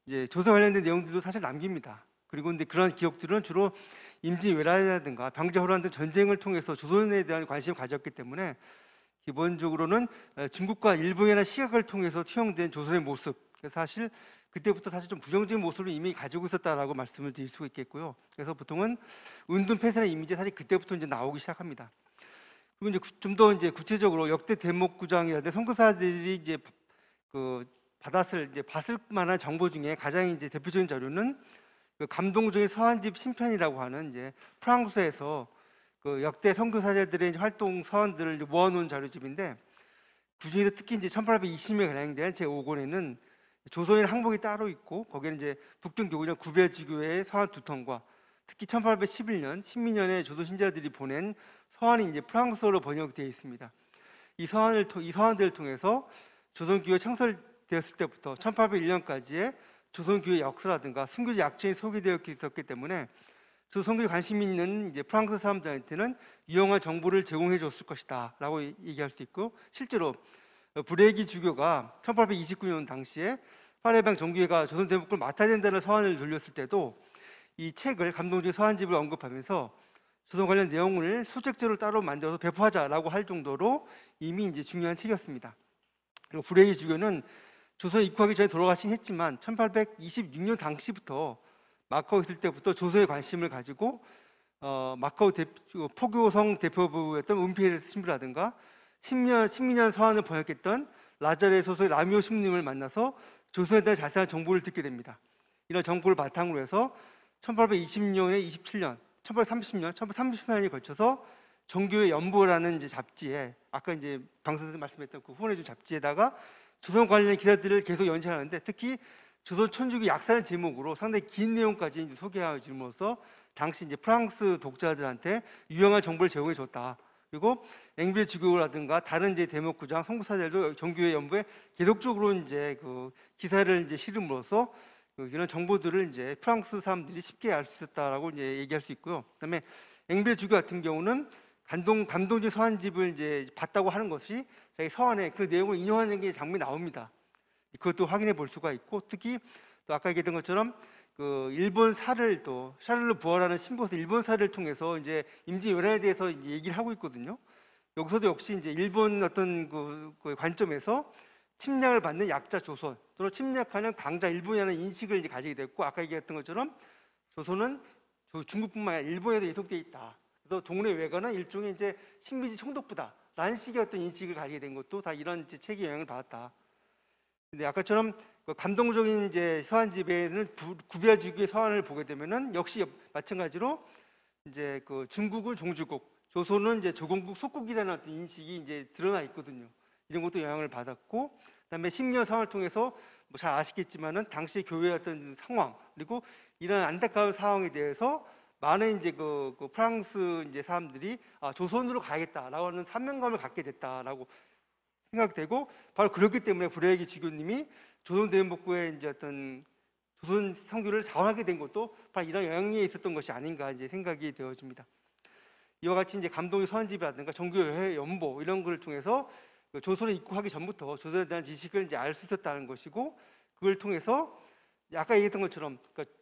이제 조선 관련된 내용들도 사실 남깁니다. 그리고 근데 그러한 기록들은 주로 임진왜란이라든가 병자호란 등 전쟁을 통해서 조선에 대한 관심을 가졌기 때문에 기본적으로는 중국과 일본이라는 시각을 통해서 투영된 조선의 모습, 사실 그때부터 사실 좀 부정적인 모습을 이미 가지고 있었다라고 말씀을 드릴 수가 있겠고요. 그래서 보통은 은둔 폐쇄의 이미지 사실 그때부터 이제 나오기 시작합니다. 그리고 이제 좀 더 이제 구체적으로 역대 대목구장이라든지 선교사들이 이제 봤을 만한 정보 중에 가장 이제 대표적인 자료는 그 감동주의 서한집 신편이라고 하는 이제 프랑스에서 그 역대 선교사들의 활동 서한들을 모아놓은 자료집인데 그 중에서 특히 이제 1820년에 발행된 제 5권에는 조선인 항목이 따로 있고 거기에는 이제 북경 교구장 구배지교의 서한 2통과 특히 1811년 신민년에 조선 신자들이 보낸 서한이 이제 프랑스어로 번역되어 있습니다. 이 서한들을 통해서 조선교회 창설되었을 때부터 1801년까지의 조선교회 역사라든가 순교제 약전이 소개되어 있었기 때문에 조선교회 관심 있는 이제 프랑스 사람들한테는 유용한 정보를 제공해 줬을 것이다라고 얘기할 수 있고, 실제로 브레기 주교가 1829년 당시에 파리해방 정교회가 조선 대목구를 맡아야 된다는 서한을 돌렸을 때도 이 책을 감동주의 서한집을 언급하면서 조선 관련 내용을 소책제로 따로 만들어서 배포하자라고 할 정도로 이미 이제 중요한 책이었습니다. 그리고 브레기 주교는 조선 입국하기 전에 돌아가시긴 했지만 1826년 당시부터 마카오 있을 때부터 조선에 관심을 가지고 마카오 포교성 대표부였던 은피에르스 신부라든가 신민년 서한을 번역했던 라자레 소설의 라미오 신부님을 만나서 조선에 대한 자세한 정보를 듣게 됩니다. 이런 정보를 바탕으로 해서 1820년에 27년, 1830년, 1834년에 걸쳐서 정교회 연보라는 이제 잡지에 아까 이제 강 선생님 말씀했던 그 후원해준 잡지에다가 조선 관련 기사들을 계속 연재하는데 특히 조선 천주교 약사는 제목으로 상당히 긴 내용까지 이제 소개해 줌으로써 당시 이제 프랑스 독자들한테 유용한 정보를 제공해 줬다. 그리고 앵빌 주교라든가 다른 이제 대목구장 선교사들도 정교회 연부에 계속적으로 이제 그 기사를 이제 실음으로써 이런 정보들을 이제 프랑스 사람들이 쉽게 알 수 있었다라고 이제 얘기할 수 있고요. 그다음에 앵빌 주교 같은 경우는 감동주의 서한집을 이제 봤다고 하는 것이 자기 서한에 그 내용을 인용하는 게 장면이 나옵니다. 그것도 확인해 볼 수가 있고, 특히 또 아까 얘기했던 것처럼 그 일본사를 또 샤를르 부어라는 신보에서 일본사를 통해서 이제 임진 연화에 대해서 이제 얘기를 하고 있거든요. 여기서도 역시 이제 일본 어떤 그 관점에서 침략을 받는 약자 조선 또는 침략하는 강자 일본이라는 인식을 이제 가지게 됐고, 아까 얘기했던 것처럼 조선은 중국뿐만 아니라 일본에도 예속돼 있다. 그래서 동네 외가는 일종의 이제 식민지 총독부다라는 식의 어떤 인식을 가지게 된 것도 다 이런 이제 책의 영향을 받았다. 근데 아까처럼 그 감동적인 이제 서한 지배는 구비아주기의 서한을 보게 되면은 역시 마찬가지로 이제 그 중국은 종주국, 조선은 이제 조공국 속국이라는 어떤 인식이 이제 드러나 있거든요. 이런 것도 영향을 받았고, 그다음에 식민지 상황을 통해서 뭐 잘 아시겠지만은 당시 교회의 어떤 상황, 그리고 이런 안타까운 상황에 대해서 많은 이제 그 프랑스 이제 사람들이 조선으로 가야겠다라고 하는 사명감을 갖게 됐다라고 생각되고, 바로 그렇기 때문에 브레이기 주교님이 조선 대원복구의 이제 어떤 조선 선교를 자원하게 된 것도 바로 이런 영향이 있었던 것이 아닌가 이제 생각이 되어집니다. 이와 같이 이제 감동의 서한집이라든가 정교회 연보 이런 것을 통해서 조선에 입국하기 전부터 조선에 대한 지식을 이제 알 수 있었다는 것이고, 그걸 통해서 아까 얘기했던 것처럼 그러니까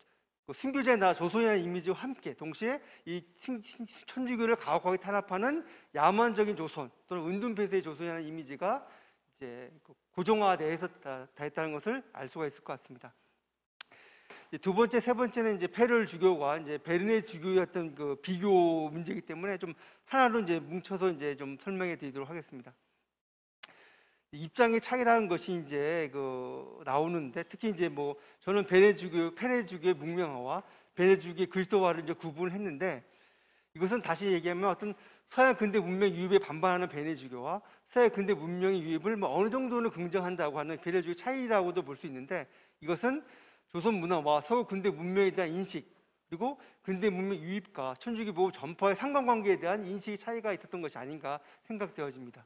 순교자의 나라 조선이라는 이미지와 함께 동시에 이 천주교를 가혹하게 탄압하는 야만적인 조선 또는 은둔폐쇄의 조선이라는 이미지가 이제 고정화돼서 다 했다는 것을 알 수가 있을 것 같습니다. 두 번째, 세 번째는 이제 페레올 주교와 이제 베르네 주교였던 그 비교 문제이기 때문에 좀 하나로 이제 뭉쳐서 이제 좀 설명해 드리도록 하겠습니다. 입장의 차이라는 것이 이제 나오는데, 특히 이제 뭐 저는 페레 주교의 문명화와 베네 주교의 글서화를 이제 구분을 했는데, 이것은 다시 얘기하면 어떤 서양 근대 문명 유입에 반발하는 베네 주교와 서양 근대 문명의 유입을 뭐 어느 정도는 긍정한다고 하는 베네 주교의 차이라고도 볼 수 있는데, 이것은 조선 문화와 서구 근대 문명에 대한 인식, 그리고 근대 문명 유입과 천주교 보호 전파의 상관관계에 대한 인식의 차이가 있었던 것이 아닌가 생각되어집니다.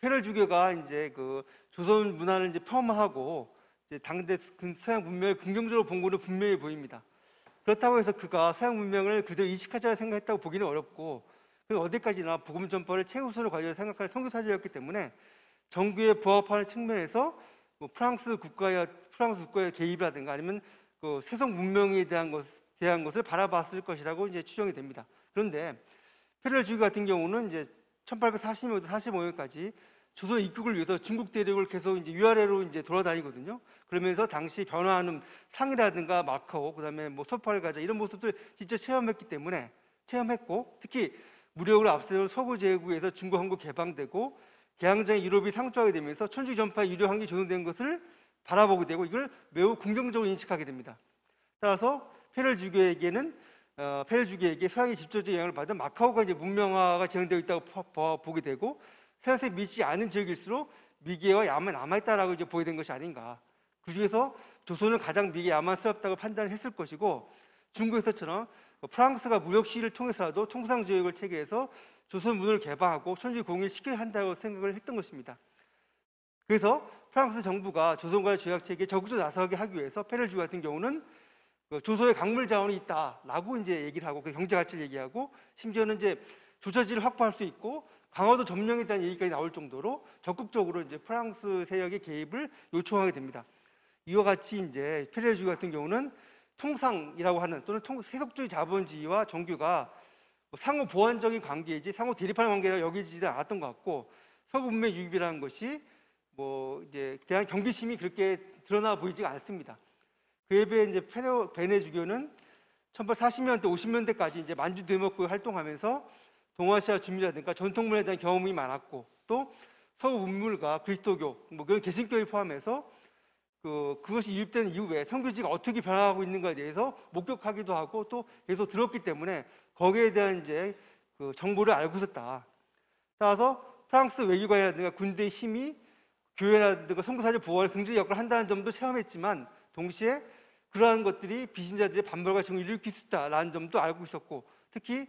페레올 주교가 이제 그 조선 문화를 이제 폄하하고 이제 당대 서양 문명을 긍정적으로 본 것은 분명해 보입니다. 그렇다고 해서 그가 서양 문명을 그대로 인식하자고 생각했다고 보기는 어렵고, 어디까지나 복음 전파를 최우선으로 가져야 생각하는 선교사제였기 때문에 정규에 부합하는 측면에서 뭐 프랑스 국가의 개입이라든가 아니면 그 세속 문명에 대한 것을 바라봤을 것이라고 이제 추정이 됩니다. 그런데 페레올 주교 같은 경우는 이제 1840년부터 45년까지 조선 입국을 위해서 중국 대륙을 계속 이제 위아래로 이제 돌아다니거든요. 그러면서 당시 변화하는 상이라든가 마카오, 그다음에 뭐 소파를 가자 이런 모습들 직접 체험했고, 특히 무력을 앞세운 서구 제국에서 중국 한국 개방되고 개항장의 유럽이 상주하게 되면서 천주교 전파의 유력 한계 조성된 것을 바라보게 되고, 이걸 매우 긍정적으로 인식하게 됩니다. 따라서 페레올 주교에게 서양의 직접적 영향을 받은 마카오가 이제 문명화가 진행되어 있다고 보게 되고, 서양에 미치지 않은 지역일수록 미개와 야만이 남아있다라고 이제 보게 된 것이 아닌가. 그 중에서 조선은 가장 미개 야만스럽다고 판단을 했을 것이고, 중국에서처럼 프랑스가 무역 시위를 통해서라도 통상조약을 체결해서 조선 문을 개방하고 천주교 공인을 시켜야 한다고 생각을 했던 것입니다. 그래서 프랑스 정부가 조선과의 조약 체계에 적극적으로 나서게 하기 위해서 페레올 주교 같은 경우는 조선의 강물 자원이 있다라고 이제 얘기를 하고, 그 경제 가치를 얘기하고, 심지어는 이제 조처지를 확보할 수 있고 강화도 점령에 대한 얘기까지 나올 정도로 적극적으로 이제 프랑스 세력의 개입을 요청하게 됩니다. 이와 같이 이제 페레올 주교 같은 경우는 통상이라고 하는 또는 세속주의 자본주의와 정교가 상호 보완적인 관계이지 상호 대립하는 관계라 여기지도 않았던 것 같고, 서구 문명 유입이라는 것이 뭐 이제 대한 경계심이 그렇게 드러나 보이지가 않습니다. 그에 비해 이제 베네 주교는 1840년대 50년대까지 이제 만주 대목구에 활동하면서 동아시아 주민이라든가 전통문화에 대한 경험이 많았고, 또 서구 문물과 그리스도교, 뭐 그런 개신교를 포함해서 그것이 유입된 이후에 선교지가 어떻게 변화하고 있는가에 대해서 목격하기도 하고 또 계속 들었기 때문에 거기에 대한 이제 그 정보를 알고 있었다. 따라서 프랑스 외교관이라든가 군대의 힘이 교회라든가 선교사를 보호할 긍정적 역할을 한다는 점도 체험했지만, 동시에 그러한 것들이 비신자들의 반발과 지금을 일으킬 수 있다라는 점도 알고 있었고, 특히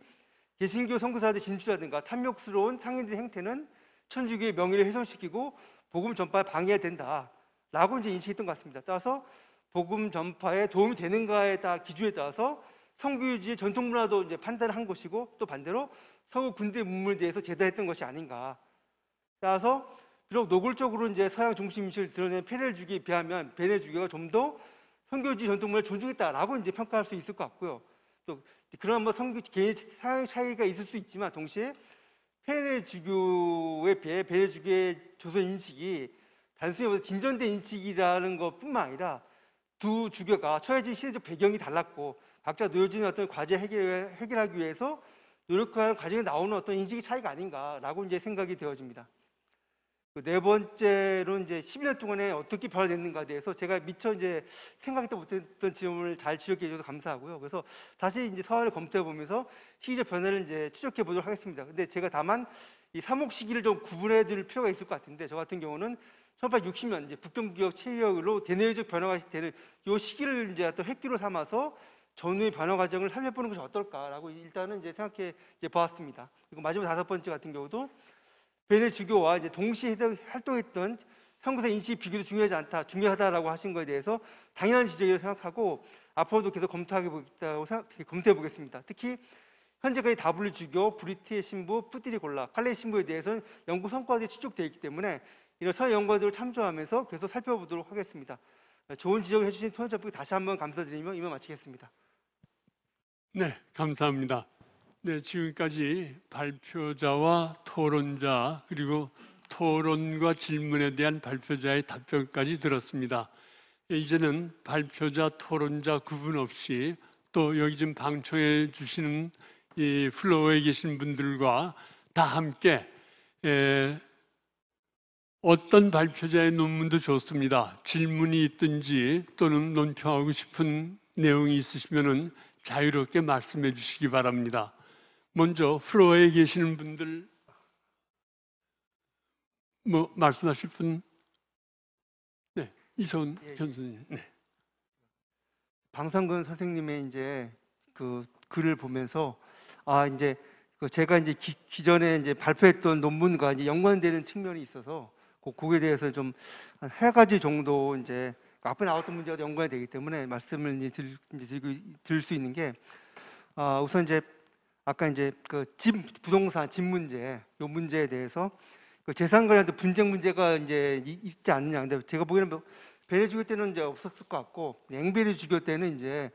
개신교 선교사들의 진출이라든가 탐욕스러운 상인들의 행태는 천주교의 명예를 훼손시키고 복음 전파에 방해가 된다라고 이제 인식했던 것 같습니다. 따라서 복음 전파에 도움이 되는가에 따라 기준에 따라서 선교유지의 전통 문화도 이제 판단을 한 것이고, 또 반대로 서구 군대 문물에 대해서 제단했던 것이 아닌가. 따라서 비록 노골적으로 이제 서양 중심 인식을 드러낸 페레올 주교에 비하면 베네 주교가 좀 더 선교주의 전통문화를 존중했다라고 이제 평가할 수 있을 것 같고요. 또 그런 뭐 개인 사용 차이가 있을 수 있지만 동시에 페레주교에 비해 베네주교의 조선 인식이 단순히 진전된 인식이라는 것뿐만 아니라 두 주교가 처해진 시대적 배경이 달랐고 각자 놓여진 어떤 과제 해결하기 위해서 노력하는 과정에 나오는 어떤 인식의 차이가 아닌가라고 이제 생각이 되어집니다. 네 번째로 이제 11년 동안에 어떻게 변화됐는가에 대해서 제가 미처 이제 생각도 못했던 지점을 잘 지적해 주셔서 감사하고요. 그래서 다시 이제 사안을 검토해 보면서 시기적 변화를 이제 추적해 보도록 하겠습니다. 근데 제가 다만 이 삼옥 시기를 좀 구분해 둘 필요가 있을 것 같은데 저 같은 경우는 1860년 이제 북경기역 체의역으로 대내적 변화가 되는 이 시기를 이제 어떤 획기로 삼아서 전후의 변화 과정을 살펴보는 것이 어떨까라고 일단은 이제 생각해 이제 보았습니다. 그리고 마지막 다섯 번째 같은 경우도 베네주교와 이제 동시에 활동했던 선교사 인식 비교도 중요하다라고 하신 것에 대해서 당연한 지적이라고 생각하고 앞으로도 계속 검토해 보겠습니다. 특히 현재까지 W주교, 브리티의 신부, 푸티리골라, 칼레 신부에 대해서는 연구 성과들이 추적되어 있기 때문에 이런 서양 연구들을 참조하면서 계속 살펴보도록 하겠습니다. 좋은 지적을 해주신 토론자분께 다시 한번 감사드리며 이만 마치겠습니다. 네, 감사합니다. 네, 지금까지 발표자와 토론자 그리고 토론과 질문에 대한 발표자의 답변까지 들었습니다. 이제는 발표자, 토론자 구분 없이 또 여기 좀 방청해 주시는 이 플로어에 계신 분들과 다 함께 어떤 발표자의 논문도 좋습니다. 질문이 있든지 또는 논평하고 싶은 내용이 있으시면 자유롭게 말씀해 주시기 바랍니다. 먼저 플로어에 계시는 분들 뭐 말씀하실 분? 네, 이소은 변호사님. 네. 방상근 선생님의 이제 그 글을 보면서 이제 제가 이제 기존에 이제 발표했던 논문과 이제 연관되는 측면이 있어서 그거에 대해서 좀 한 세 가지 정도 이제 앞에 나왔던 문제와 연관이 되기 때문에 말씀을 이제 드릴 수 있는 게 우선 이제 아까 이제 부동산 집 문제, 요 문제에 대해서 재산 관련된 분쟁 문제가 이제 있지 않느냐. 근데 제가 보기에는 베네주교 때는 이제 없었을 것 같고, 앵베르 주교 때는 이제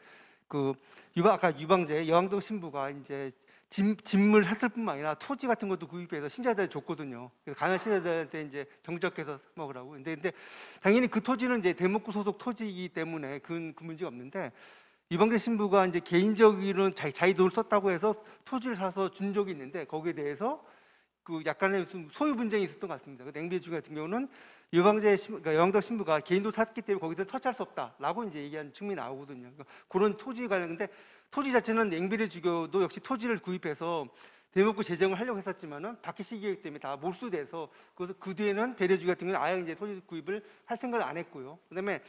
아까 유방제 여왕동 신부가 이제 집을 샀을 뿐만 아니라 토지 같은 것도 구입해서 신자들한테 줬거든요. 그래서 가난한 신자들한테 이제 경작해서 먹으라고. 근데 당연히 그 토지는 이제 대목구 소속 토지이기 때문에 그 문제가 없는데. 유방제 신부가 이제 개인적으로는 자기 돈을 썼다고 해서 토지를 사서 준 적이 있는데 거기에 대해서 약간의 소유 분쟁이 있었던 것 같습니다. 앵베르 같은 경우는 그러니까 여왕동 신부가 개인 돈 샀기 때문에 거기서 터치할 수 없다라고 이제 얘기하는 측면이 나오거든요. 그러니까 그런 토지 관련인데 토지 자체는 앵베르 주교도 역시 토지를 구입해서 대목구 재정을 하려고 했었지만은 박해 시기이기 때문에 다 몰수돼서 그래서 그 뒤에는 베레 주교 같은 경우는 아예 이제 토지 구입을 할 생각을 안 했고요. 그다음에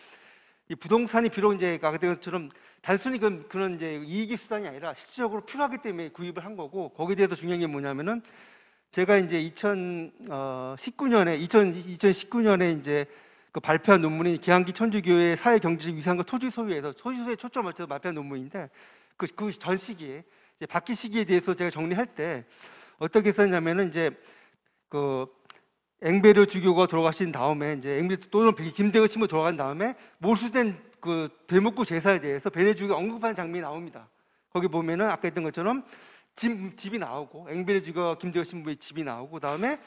이 부동산이 비록 이제 아까 것처럼 단순히 그런 이제 이익의 수단이 아니라 실질적으로 필요하기 때문에 구입을 한 거고 거기에 대해서 중요한 게 뭐냐면은 제가 이제 2019년에 이제 발표한 논문이 기한기 천주교회 사회 경제적 위상과 토지 소유에서 토지 소유에 초점을 맞춰서 발표한 논문인데 그 전 시기에 이제 바퀴 시기에 대해서 제가 정리할 때 어떻게 했었냐면은 이제 앵베르 주교가 돌아가신 다음에 이제 앵베르 또는 김대거 신부 돌아간 다음에 몰수된 대목구 제사에 대해서 베네 주교가 언급하는 장면이 나옵니다. 거기 보면은 아까 했던 것처럼 집이 나오고 앵베르 주교와 김대거 신부의 집이 나오고 그다음에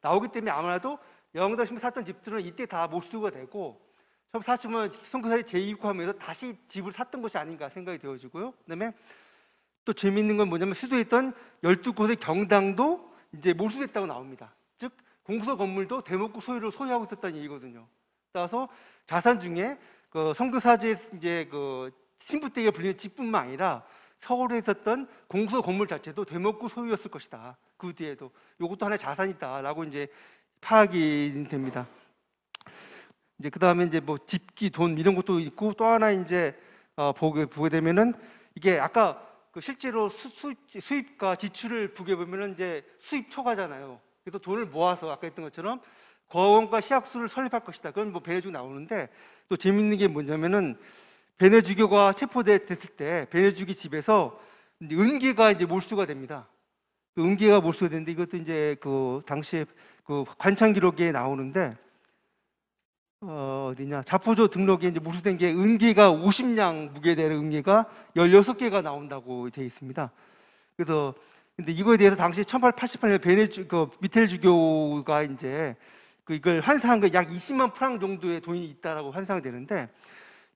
나오기 때문에 아무래도 여왕동 신부 샀던 집들은 이때 다 몰수가 되고 1940년 선교사들이 재입국하면서 다시 집을 샀던 것이 아닌가 생각이 되어지고요. 그다음에 또 재미있는 건 뭐냐면 수도에 있던 12곳의 경당도 이제 몰수됐다고 나옵니다. 즉 공소 건물도 대목구 소유를 소유하고 있었다는 얘기거든요. 따라서 자산 중에 선교사제 이제 신부댁에 불리는 집뿐만 아니라 서울에 있었던 공소 건물 자체도 대목구 소유였을 것이다. 그 뒤에도 이것도 하나의 자산이다라고 이제 파악이 됩니다. 이제 그 다음에 이제 뭐 집기, 돈 이런 것도 있고 또 하나 이제 보게 되면은 이게 아까 실제로 수입과 지출을 보게 보면은 이제 수입 초과잖아요. 그래서 돈을 모아서 아까 했던 것처럼 거원과 시학수를 설립할 것이다. 그건 뭐 베네주교 나오는데 또 재밌는 게 뭐냐면은 베네주교가 체포됐을 때 베네주교 집에서 은계가 이제 몰수가 됩니다. 은계가 몰수가 되는데 이것도 이제 당시에 관창 기록에 나오는데 어디냐 자포조 등록에 이제 무수된 게 은계가 50량 무게되는 은계가 16개가 나온다고 되어 있습니다. 그래서 근데 이거에 대해서 당시 1888년 그 미텔 주교가 이제 이걸 환산한 거 약 20만 프랑 정도의 돈이 있다라고 환상되는데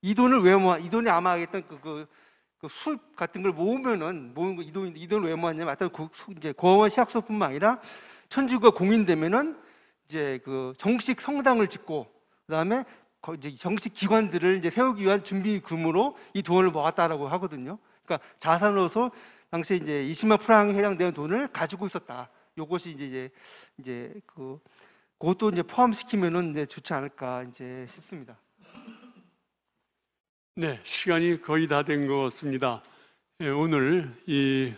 이 돈을 왜 모아? 이 돈이 아마 했던 그 수입 같은 걸 모으면은 모은 거 이 돈을 왜 모았냐면 하여튼 이제 고원 시학소뿐만 아니라 천주교가 공인되면은 이제 그 정식 성당을 짓고 그다음에 이제 정식 기관들을 이제 세우기 위한 준비금으로 이 돈을 모았다라고 하거든요. 그러니까 자산으로서 당시 이제 20만 프랑에 해당되는 돈을 가지고 있었다. 요것이 이제 그것도 이제 포함시키면은 이제 좋지 않을까 이제 싶습니다. 네, 시간이 거의 다 된 것 같습니다. 오늘 이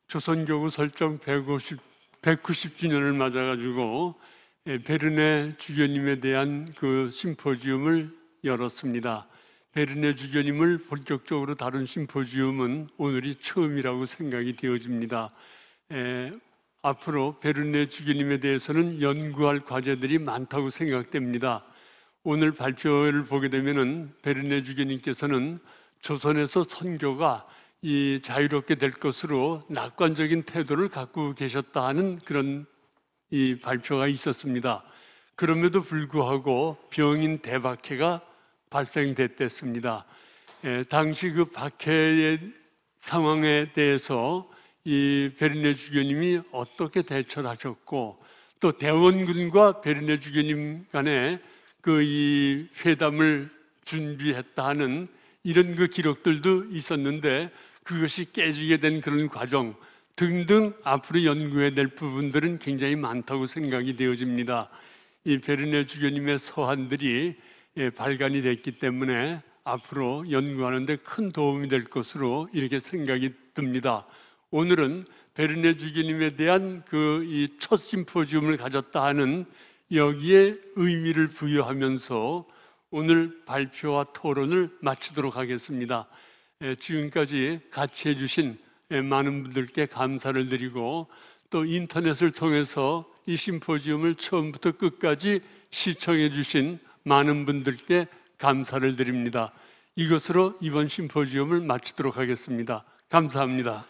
조선교구 설정 190주년을 맞아가지고 베르네 주교님에 대한 그 심포지움을 열었습니다. 베르네 주교님을 본격적으로 다룬 심포지움은 오늘이 처음이라고 생각이 되어집니다. 앞으로 베르네 주교님에 대해서는 연구할 과제들이 많다고 생각됩니다. 오늘 발표를 보게 되면은 베르네 주교님께서는 조선에서 선교가 이 자유롭게 될 것으로 낙관적인 태도를 갖고 계셨다 하는 그런 이 발표가 있었습니다. 그럼에도 불구하고 병인 대박해가 발생됐습니다. 당시 그 박해의 상황에 대해서 이 베르네 주교님이 어떻게 대처를 하셨고 또 대원군과 베르네 주교님 간에 그 이 회담을 준비했다 하는 이런 그 기록들도 있었는데 그것이 깨지게 된 그런 과정 등등 앞으로 연구해야 될 부분들은 굉장히 많다고 생각이 되어집니다. 이 베르네 주교님의 서한들이 발간이 됐기 때문에 앞으로 연구하는 데 큰 도움이 될 것으로 이렇게 생각이 듭니다. 오늘은 베르네 주교님에 대한 그 이 첫 심포지움을 가졌다 하는 여기에 의미를 부여하면서 오늘 발표와 토론을 마치도록 하겠습니다. 지금까지 같이 해주신 많은 분들께 감사를 드리고 또 인터넷을 통해서 이 심포지움을 처음부터 끝까지 시청해 주신 많은 분들께 감사를 드립니다. 이것으로 이번 심포지움을 마치도록 하겠습니다. 감사합니다.